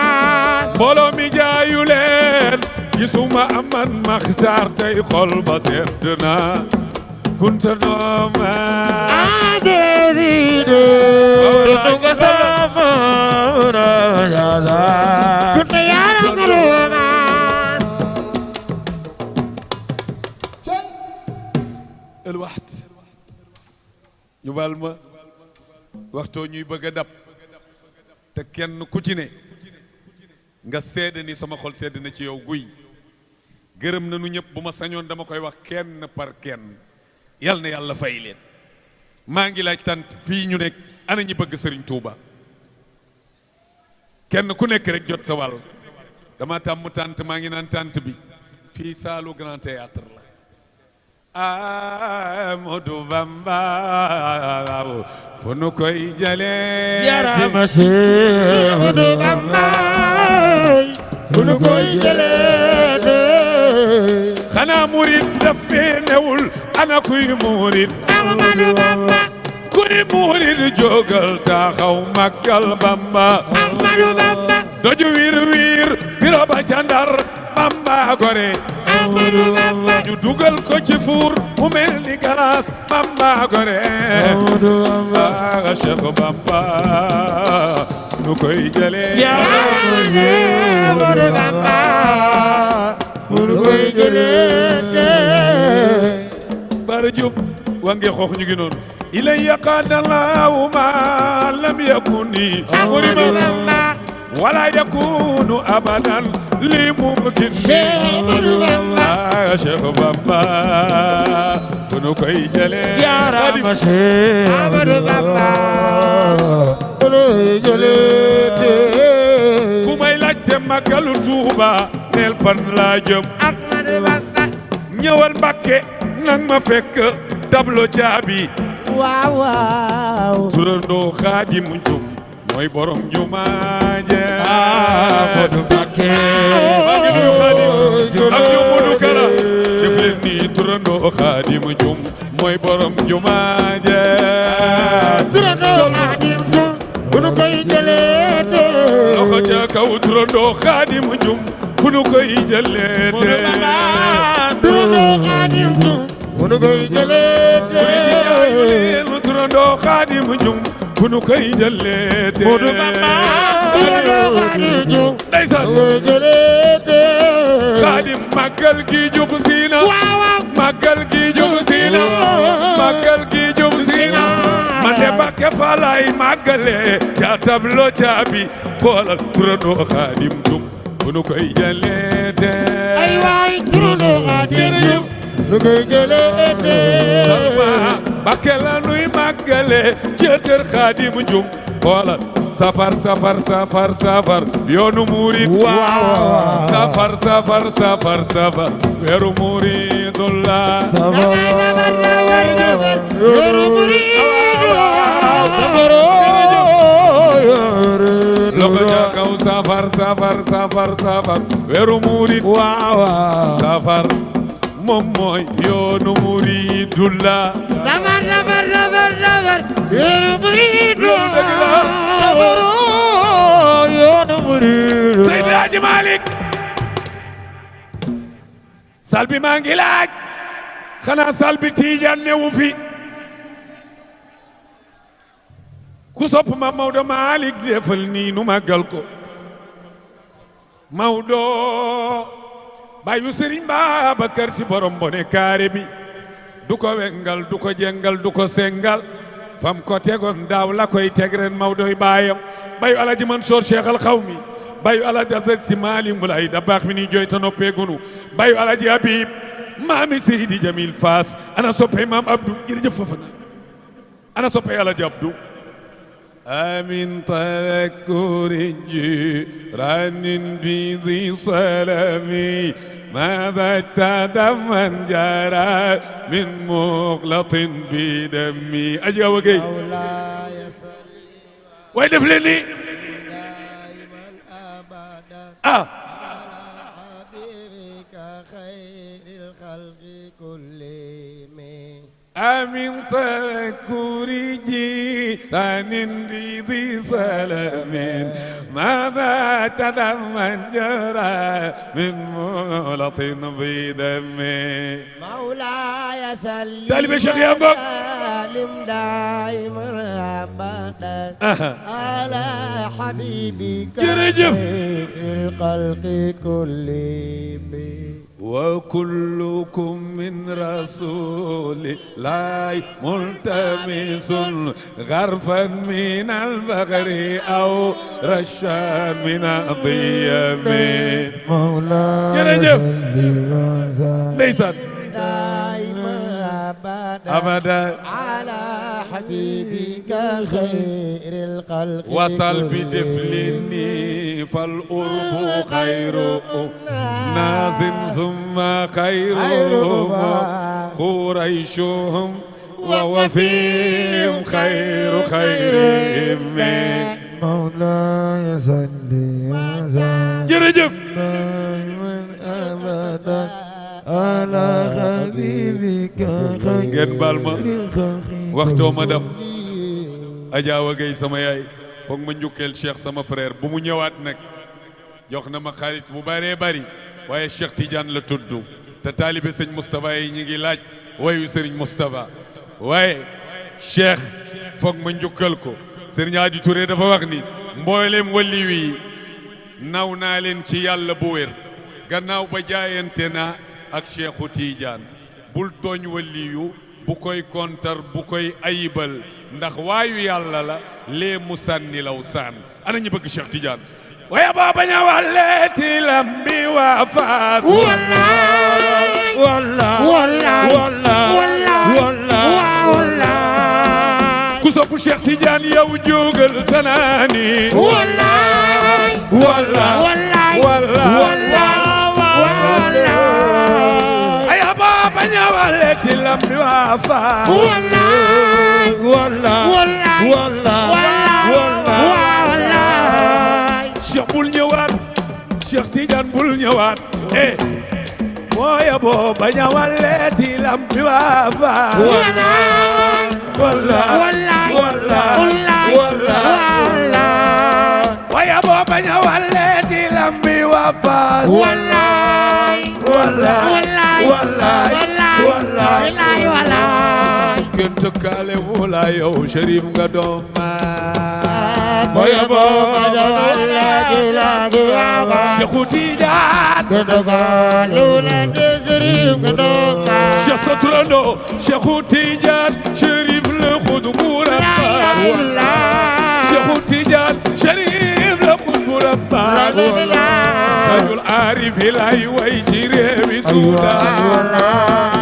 mbooloo mi jaayu leen gisuma Amad Maxtaar tey xol ba sedd na Kunta dooma danu ko sama Kunta yaram nga dooma el waxt ñu baal ma waxtoo ñuy bëgg a dab te kenn ku ci ne nga seede ni sama xol sedd na ci yow guy gërëm nañu ñëpp bu ma sañoon dama koy wax kenn par kenn yal na yàlla fay leen maa ngi laaj tant fii ñu nekk ana ñi bëgg Serigne Touba kenn ku nekk rek jot sa wàll dama tàmm tant maa ngi naan tant bi fii saalu Grand Théâtre la Amadou Bamba fu nu koy jëlee jarama Cheikh Amadou Bamba fu nu koy jëlee xanaa murit daf fee newul ana kuy murit Amadou Bamba kuy murit jógal taxaw màggal Bamba Amadou Bamba doju wiir wiir biro ba ca Ndar Bamba gore Amadou Bamba ñu dugal ko ci fuur mu mel ni galaas Bamba gore Amadou Bamba Cheikh Bamba nu koy jëlee Amadou Bamba fu nu koy jëlee Bara Diop wange xoox ñu ngi noonu ilay yaqadallahu ma lam yakuni Amadou Bamba wala yakunu abadan li mumkin Amadou Bamba Cheikh Bamba fu nu koy jëlee jarama Cheikh Amadou Bamba fu nu koy jëlee ku may laajte màggalu Tuuba neel fan laa jëm Amadou Bamba ñëwal Mbàkke nang ma fekk tablo caabi waaw waaw turandoo Xaadimu Jum mooy borom jumaaje Ahmadu Mbakke maa ngi nuyu Xaadim ak ñu Mudu Kara def leen nii turandoo Xaadimu Jum mooy borom jumaaje turandoo Xaadimu Jum fu nu koy jëlee loxo ca kaw turandoo Xaadimu Jum fu nu koy jëlee turandoo Xaadimu Jum fu nu koy jëlee turandoo Xaadimu Jum fu nu koy jëlee Modou Bamba turandoo Xaadimu Jum ndeysaan Xaadim màggal gi jub siina màggal gi jub siina màggal gi jub siina man de Mbàkke fa lay màggale ca tablo caabi xoolal turandoo Xaadim Jum fu nu koy jëlee ay waay turandoo Xaadimu Jum nu koy jëlee salma Mbàkke la nuy màggale ca kër Xaadimu Jum xoolal safar safar safar safar yoonu murid safar safar safar safar weeru muridullah safar yoonu murid loxo ca kaw safar safar safar safar weeru murid safar moom mooy yoonu muridullah safar safar safar safar yoonu muridullah safar yoonu muridullah Seydi Hadji Malick sal bi maa ngi laaj xanaa sal bi Tijaan newu fi ku sopp ma Maodo Malick defal nii nu màggal ko Maodo bayu Serigne Babacar Si borom bone kaare bi du ko wengal du ko jengal du ko sengal fam ko tegoon daaw la koy teg ren Maodoy baayam bayu Alaji Mansour Cheikh al Xawmi bayu Alaji Abdou Si Maali Mbulay da baax mi ni jooy ta noppeegunu bayu Alaji Habib maami Seydi Jamil Faas ana soppe maam Abdou jërëjëf Fofana ana soppe Alaji Abdou amin tadakkurin jiranin bi di salami ماذا تدمن جرى من مغلط بدمي أجا وقي وين فلني أمين تذكري جيران رضي سلام ماذا تدمن جرى من مغلط بدمي مولاي سلم دائما أبدا على حبيبك خير الخلق كلهم وكلكم من رسول الله ملتمس غرفا من البغر أو رشا من الضيم مولاي ليس دائما أبدا على حبيبك خير الخلق وصل بدفلني فالأرب خير ناس ثم خيرهم قريشهم ووفيهم خير خيرهم مولاي صل وسلم جرجف أبدا على حبيبك ngeen baal ma waxtoo ma dem Adja Wagay sama yaay foog ma njukkeel Cheikh sama frère bu mu ñëwaat nag jox na ma xaalis bu bëree bëri waaye Cheikh Tidiane la tudd te taalibe sëñ Moustapha yi ñu ngi laaj wayu Serigne Moustapha waaye Cheikh foog ma njukkal ko Serigne Adi Touré dafa wax ni mboolem waliyu yi naw naa leen ci yàlla bu wér gannaaw ba jaayante naa ak Cheikhu Tidiane bul tooñ waliyu bu koy kontar bu koy ayibal ndax waayu yàlla la lee mu sànni law saan ana ñu bëgg Cheikh Tidiane waya boo bañ a wàlleeti lambi waa faas wallaay wallaay wallaay ku sopp Cheikh Tidiane yow jógal tanaani wallaay wallaay wallaay aya boo bañ a wàlleeti lambi waa faas wallaay wallaay Cheikh bul ñëwaat Cheikh Tidiane bul ñëwaat mooya boo bañ a wàlleeti lambi waa faas wallaay waaye boo bañ a wàlleeti lambi waa faas wallaay gën tëkkaale wula yow Cherif nga doom maa mooya boo bañ a wàlleeti lambi waa faas Cheikhu Tidiane gën tëkkaale wula Cherif nga doom maa Cheikh sa turando Cheikhu Tidiane Cherif le xud murabba Cheikhu Tidiane Cherif le xud murabba tajul aarif lay way ci réewi Suudaan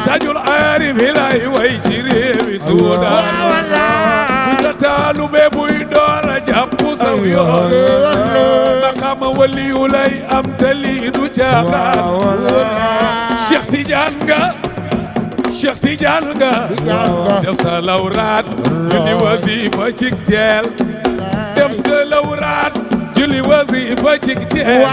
tajul aarif lay way ci réewi Suudaan bu sa taalube buy door a jàpp saw yoon maqaama waliyu lay am te lii du caaxaan Cheikh Tidiane nga Cheikh Tidiane nga def sa lawraat julli wasifa cig teel def sa lawraat julli wasifa cig teel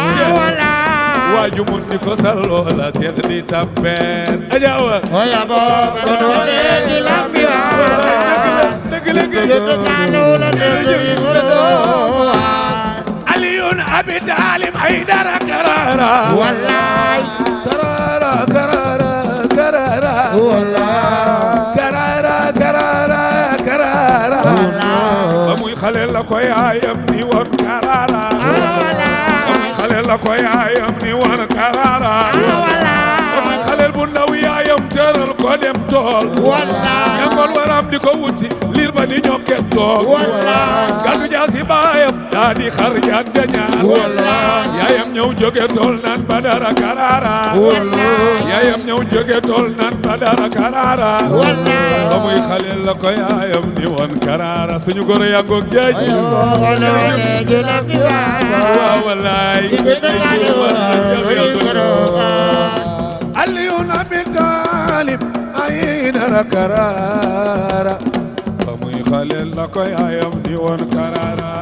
waaju mun ni ko salloo la Cheikh di tampeen ajawa mooya boo bañ a wàlleeti lambi waa faas Aliyun Abi Talib ay dara karara wallaay karara ba muy xale la ko yaayam ni woon karara ba muy xale la ko yaayam ni woon karara ba muy xale bu ndaw yaayam tëral ko dem tool ñangoon waram di ko wuti liir ba di ñokket toog gàddu jaasi baayam daa di xar jaan gañaar yaayam ñëw jóge tool naan ba dara karara yaayam ñëw jóge tool naan ba dara karara ba muy xale la ko yaayam ni woon karara suñu goro yangoog jaaj waaw wallaay ibn Abi Talib ay dara karara ba muy xale la ko yaayam di woon karara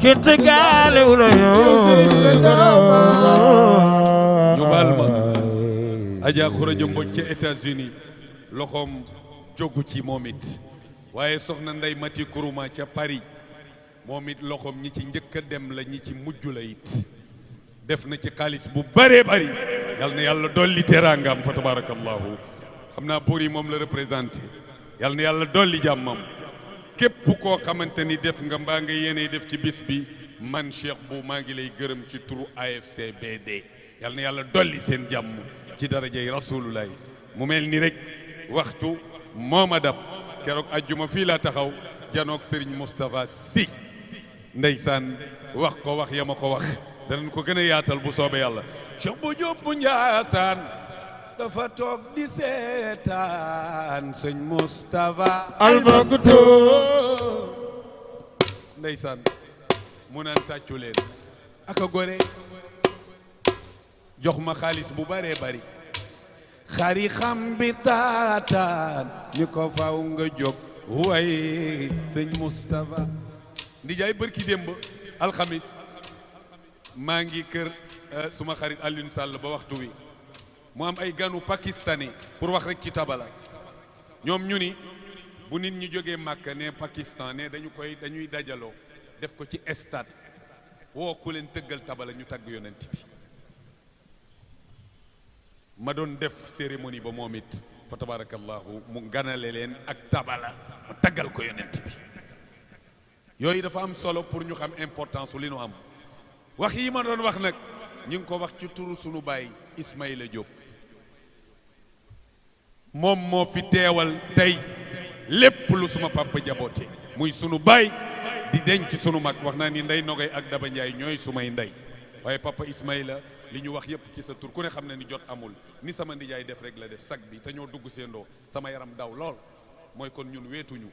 kitte gaale wula ñu baal ma Adja Khourédia Mbodj ca États-Unis loxoom jógu ci moom it waaye soxna Ndey Mati Kuruma ca Paris moom it loxoom ñi ci njëkk a dem la ñi ci mujj la it def na ci xaalis bu bëree bëri yal na yàlla dolli teraangam fa tabarakallahu xam naa pour yi moom la représenté yal na yàlla dolli jàmmam képp koo xamante ni def nga mbaa nga yéene def ci bis bi man Cheikh Bou maa ngi lay gërëm ci turu AFCBD yal na yàlla dolli seen jàmm ci darajay rasulullahi mu mel ni rek waxtu mooma dab keroog ajjuma fii laa taxaw janoog Serigne Moustapha Sy ndeysaan wax ko wax ya ma ko wax danañ ko gën a yaatal bu soobee yàlla Cheikh Bou Diop bu Njaasaan dafa toog di seetaan sëñ Moustapha Almaktoum ndeysaan mu naan tàccu leen aka gore jox ma xaalis bu bëree bëri xari xam bi taataan ni ko faw nga jóg way sëñ Moustapha ndijaay bërki démb alxamis maa ngi kër suma xarit Alioune Sall ba waxtu wi mu am ay ganu pakistanais pour wax rek ci tabala ñoom ñu ni bu nit ñi jógee Màkka ne Pakistan ne dañuy dajaloo def ko ci stade woo ku leen tëggal tabala ñu tagg yonent bi ma doon def cérémonie ba moom it fa tabarakallahu mu ganale leen ak tabala ma taggal ko yonent bi yooyu dafa am solo pour ñu xam importance su li nu am wax yi ma doon wax nag ñu ngi ko wax ci turu sunu baay Ismaïla Diop moom moo fi teewal tey lépp lu suma papa jaboote muy sunu baay di denc sunu mag wax naa ni Ndey Nogay ak Daba Ndiaye ñooy sumay ndey waaye papa Ismaïla li ñu wax yépp ci sa tur ku ne xam ne ni jot amul ni sama ndijaay def rek la def sag bi te ñoo dugg seendoo sama yaram daw lool mooy kon ñun weetuñu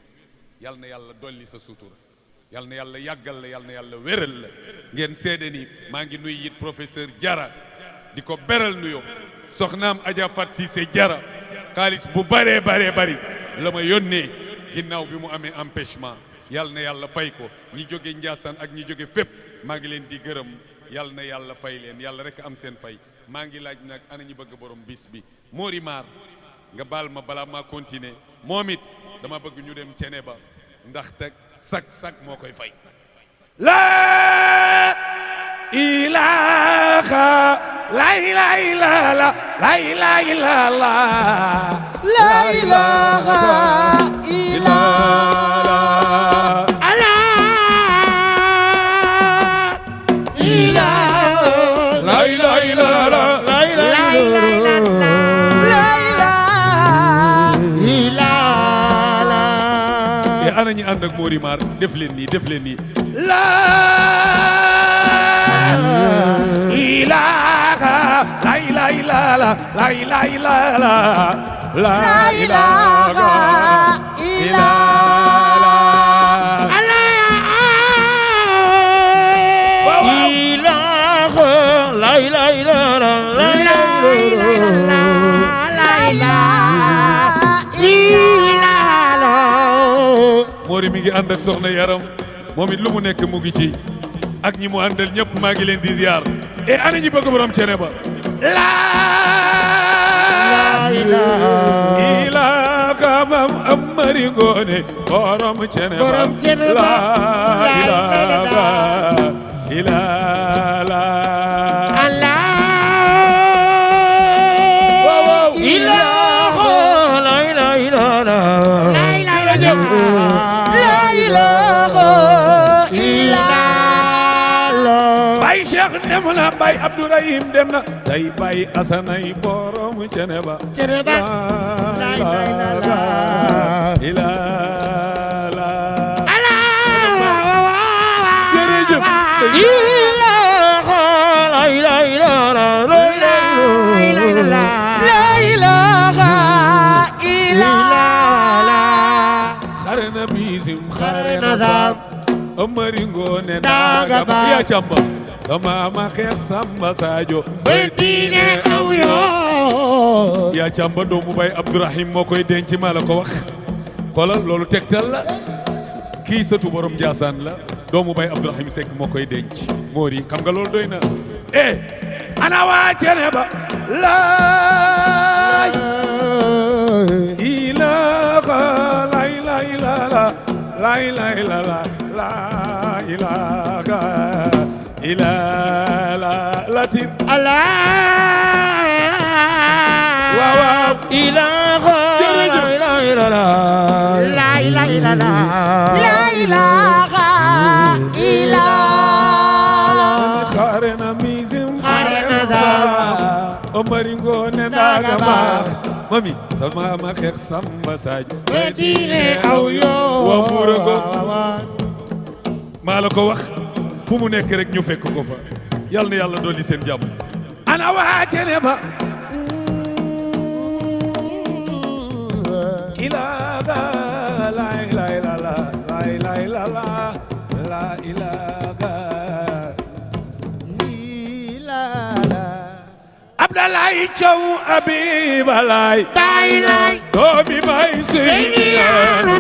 yal na yàlla dolli sa sutura yal na yàlla yàggal la yal na yàlla wéral la ngeen seede ni maa ngi nuy it professeur Diarra di ko beral nuyoo soxnaam Adja Fat Cissé Diarra xaalis bu bëree bëri la ma yónnee ginnaaw bi mu amee empêchement yal na yàlla fay ko ñi jóge Njaasaan ak ñi jóge fépp maa ngi leen di gërëm yal na yàlla fay leen yàlla rek am seen fay maa ngi laaj nag ana ñi bëgg borom bis bi Mori Maar nga baal ma balaa maa continuer moom it dama bëgg ñu dem cene ba ndax teg sak moo koy fay la ilaha la ilaha illallah la ilaha illallah la ilaha illallah la ilaha illallah la ilaha illallah e ana ñi ànd ak Mori Maar def leen nii la ilaha la ilaha illallah la ilaha illallah la ilaha illallah la ilaha illallah la ilaha illallah Mori mi ngi ànd ak soxna yaram moom it lu mu nekk mu ngi ci ak ñi mu àndal ñëpp maa ngi leen di ziar e ana ñi bëgg borom cene ba la ilaha mam amari ngoone borom cene ba la ilaha illallah dem na Baye Abdourahim dem na day Baye Asanay borom cene ba la ilaha illallah jërëjëf la ilaha illallah la ilaha illallah xare na bisim xare na sam amari ngoone daga ba ya camba sama ma xeex Samba Sadio ba diine aw yoon. yaa càmba doomu bay Abdourahim moo koy denc maa la ko wax xoolal loolu tegtal la kii sëtu borom Ndiassane la doomu bay Abdourahim Seck moo koy denc Mori xam nga loolu doy na ana waa cene ba laay ilaha la ilaha illallah la ilaha illallah la ilaha illallah latin Allah waaw waaw ilaha la ilaha illallah la ilaha illallah xarena mizim xarena za Omari Ngoone Ndaga Maax mami sama ma xeex Samba Sadio ba diine aw yoon. waa Mbuura go maa la ko wax fu mu nekk rek ñu fekk ko fa yal na yàlla dolli seen jàmm ana waa cene ba ilaga la ilaha illallah la ilaha illallah la ilaga Abdalaay Caw Abibalaay Baylay doomi bay Seydiyaanu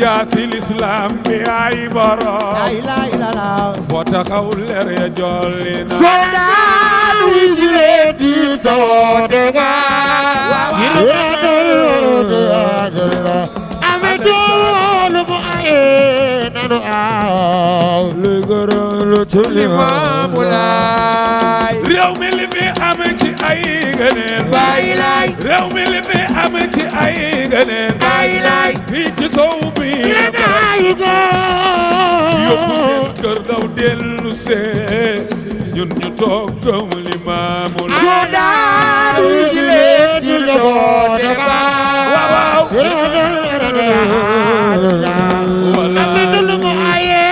jaasi lislaam bi ay borom foo taxaw leer ya jolli na soldaadu jile di soodega ame doolu mu aye nanu aaw lu gërëlu ci Limaamu Laay réew mi li fi am ci ay ngëneel Baylay réew mi li fi am ci ay ngëneel Baylay fii ci sow bi yóbbu seen kër daw dellu see ñun ñu toog gëm Limaamu Laay soldaadu jile di soodega waaw ame doolu mu aye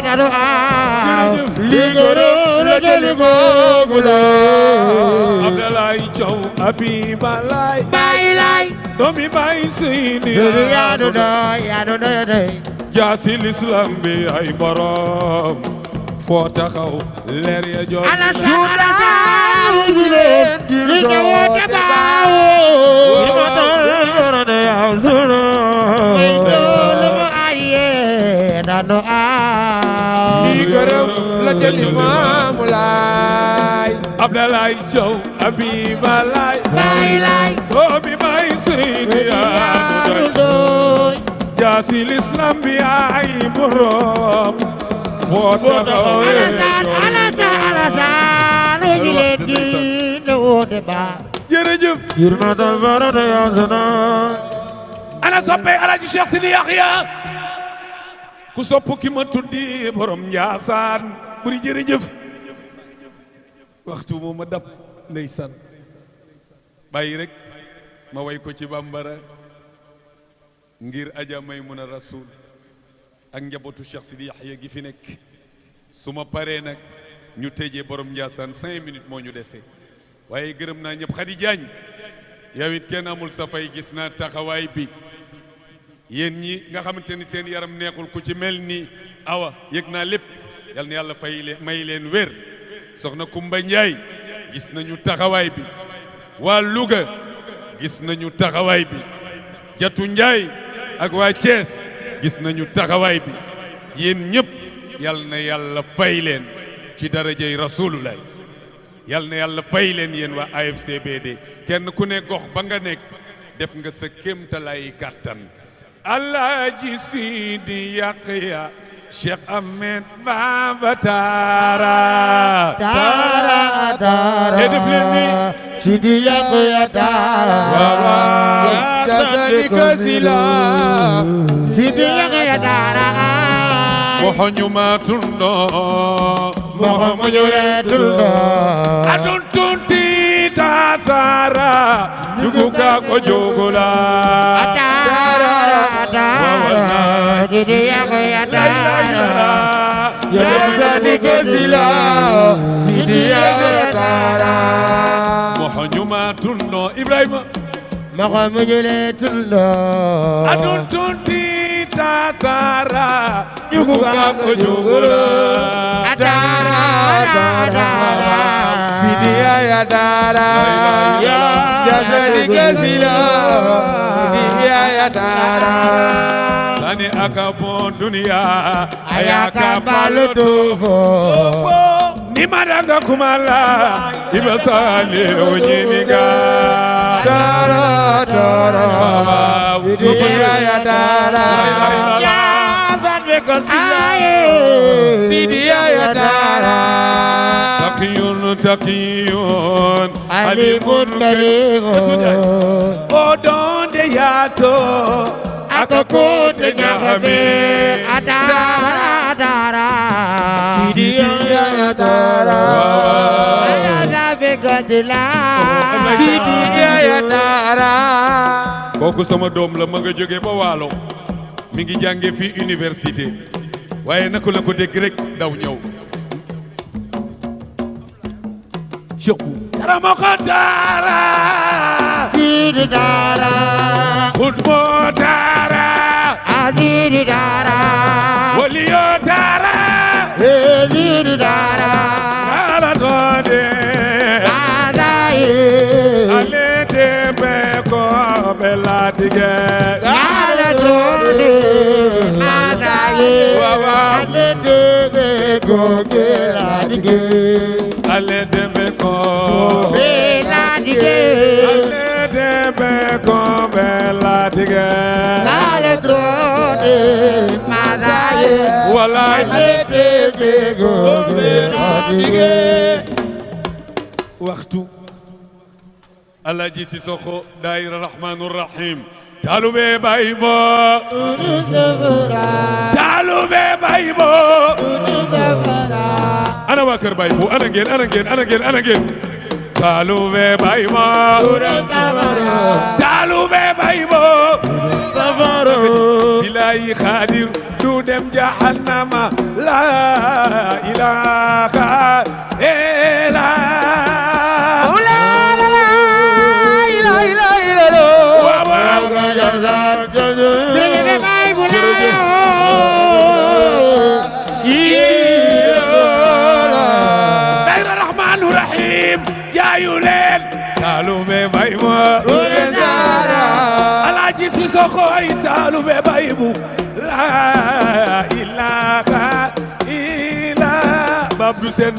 nanu aaw li gërëlu ci Limaamu Laay Abdalaay Caw Abibalaay Baylay doomi bay Seydi yaanu doy jaasi lislaam bi ay borom foo taxaw leer ya jot alasaanu jile di soodega may doolu mu aye nanu aaw li gërëm la ca Limaamu Laay Abdalaay Caw Abibalaay Baylay doomi bay Seydi yaanu doy jaasi lislaam bi ay borom foo taxaw alasaanu jile di soodega jërëjëf ana soppey Alaaji Cheikh Sidi Yaxya ku sopp ki ma tuddi borom Njaasaan buri jërëjëf waxtu moo ma dab ndeysaan bàyyi rek ma way ko ci bambara ngir aja Maymuna Rasul ak njabootu Cheikh Sidi Yaxya gi fi nekk su ma paree nag ñu tëjee borom Njaasaan 5 minutes moo ñu dese waaye gërëm naa ñëpp Xadi Jaañ yow it kenn amul sa fay gis naa taxawaay bi yéen ñi nga xamante ni seen yaram neexul ku ci mel ni awa yëg naa lépp yal na yàlla fay leen may leen wér soxna Kumba Njaay gis nañu taxawaay bi waa Louga gis nañu taxawaay bi Jatu Njaay ak waa Thiès gis nañu taxawaay bi yéen ñëpp yal na yàlla fay leen ci darajay Rasulullah yal na yàlla fay leen yéen waa AFCBD kenn ku ne gox ba nga nekk def nga sa kéemtalaay kàttan Alaaji Sidi Yaxya Cheikh Ahmed Bamba Taara def leen ni Sidi Yaxya Taara Sandika Sila Sidi Yaxya Taara moxo ñu ma tundo moxo mu ñu le tundo adun tunti tasara jugu ka ko jogula Taara Sidi Yaxya Taara Sandika Sila Sidi Yaxya Taara moxo ñu ma tundo Ibrahima moxo mu ñu le tundo adun tunti tasara juguga ko jugula Adara adara Sidi ya dara ya jasadi kesila Sidi ya dara Sani akapon dunia ayaka balutufo ni madanga kumala ibasali onyiniga dara dara Sidi ya dara ya zadbe kesila Sidi ya dara takiyun alimun karimun odon de yato akoko te nyahame adara adara Sidi ya dara ayaza begadila Sidi ya dara kooku sama doom la ma nga jóge ba waalo mi ngi jànge fii université waaye naka la ko dégg rek daw ñëw Cheikh bu karama ko dara Sidi dara khudmo dara Sidi dara waliyo dara Sidi dara ala gode azai ale dembe ko belatige ala gode azai ale dembe ko belatige ale dembe ko belatige ale dembe ko belatige ale gode azai wala ale dembe ko belatige waxtu Alaaji Sissoko daayira Rahmaanur Rahiim taalube bay bo taalube bay bo ana waa kër bay bo ana ngeen taalube bay bo taalube bay bo safaro bilaay xaadir du dem jahannama la ilaha illa daayira Rahmaanur Rahiim jaayu leen taalube bay mo Alaaji Sissoko ay taalube bay bu la ilaha illa babdu sen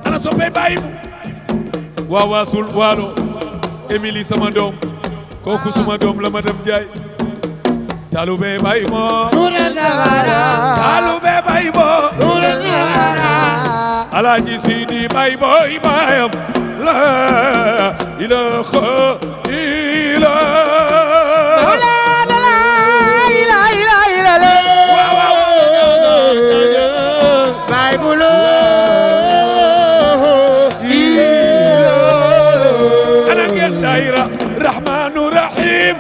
ana soppe bay waa waasul waalo Émilie sama doom kooku suma doom la madame Ndiaye taalube bay mo taalube bay mo Alaaji Sidi bay boy bayam la ilaha illa daayira Rahmaanur Rahiim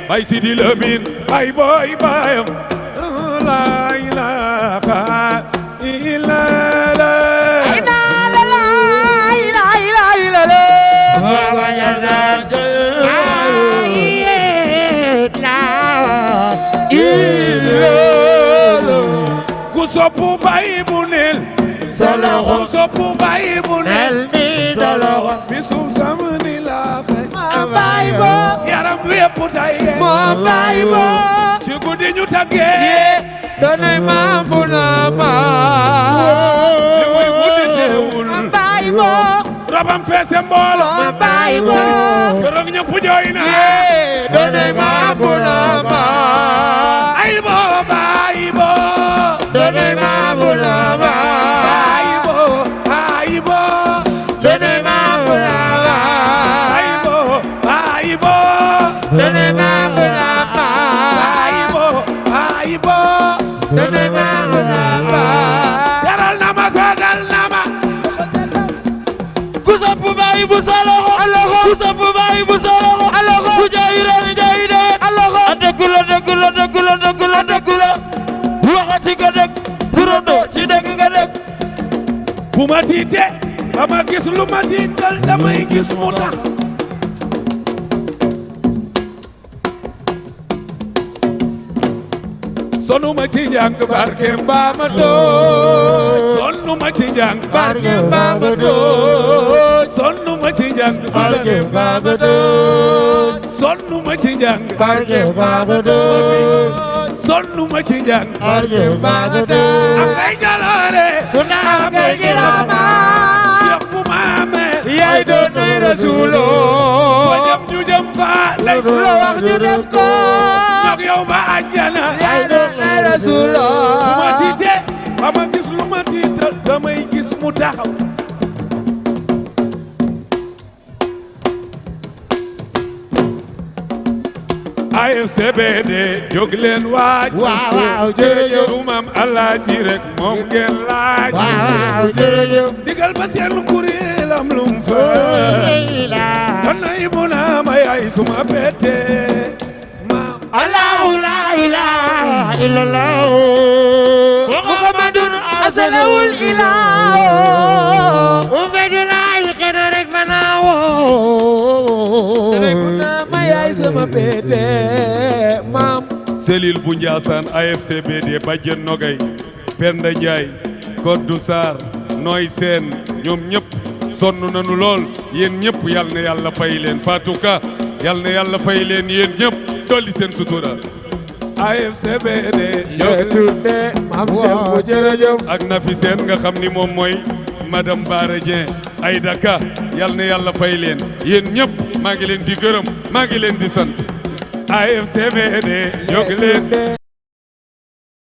bay Sidi Lamin bay boy bayam la ilaha illa la ku soppu bay bu nel ku soppu bay bu nel bisum samni la Baybo yaram wépp tay Baybo ci guddi ñu tagge donay ma buna ma li muy guddi teewul Baybo robam feese mboolo Baybo keroog ñëpp jooy na donay ma buna ma aybo baybo donay ma buna ma aybo aybo donay ma buna ma aybo aybo donay ma buna ma aybo aybo donay ma buna ma jaral na ma sagal na ma ku sopp baay bu saloxo aloxo ku sopp baay bu saloxo aloxo ku jaayiran jaayide aloxo adekula dekula dekula dekula dekula waxati ko dek turando bu ma tiite ba ma gis lu ma tiital damay gis mu taxaw sonuma ci njàng barke mbaama dooj sonuma ci njàng barke mbaama dooj sonuma ci njàng barke mbaama dooj sonuma ci njàng barke mbaama dooj sonuma ci njàng barke mbaama dooj am ngay jaloore am ngay girama Cheikh bu maame yaay doon nay rasulo fa jëm ñu jëm fa lay la wax ñu def ko ñok yow ba àjjana yaay doon nay rasulo bu ma tiite ba ma gis lu ma tiital damay gis mu taxaw AFCBD jóg leen waaj waaw jërëjëf du maam Alaaji rek moom ngeen laaj waaw jërëjëf digal ba seen kuréelam lum fa danay mu naa ma yaay suma bette maam Allahu la ilaha illallah Muhammadun asalawul ilah ubedulaay xena rek fanaawo danay mu naa ma yaay sama bette maam Selil bu Njaasaan AFCBD Badiane Nogay Penda Njaay Koddu Sarr Nooy Seen ñoom ñëpp sonn nañu lool yéen ñëpp yal na yàlla fay leen Fatou Ka yal na yàlla fay leen yéen ñëpp dolli seen sutura AFCBD ñoo tudde maam Cheikh bu jërëjëf ak Nafi Seen nga xam ni moom mooy madame Bara Dieng Aïda Ka yal na yàlla fay leen yéen ñëpp maa ngi leen di gërëm maa ngi leen di sant AFCBD jóg leen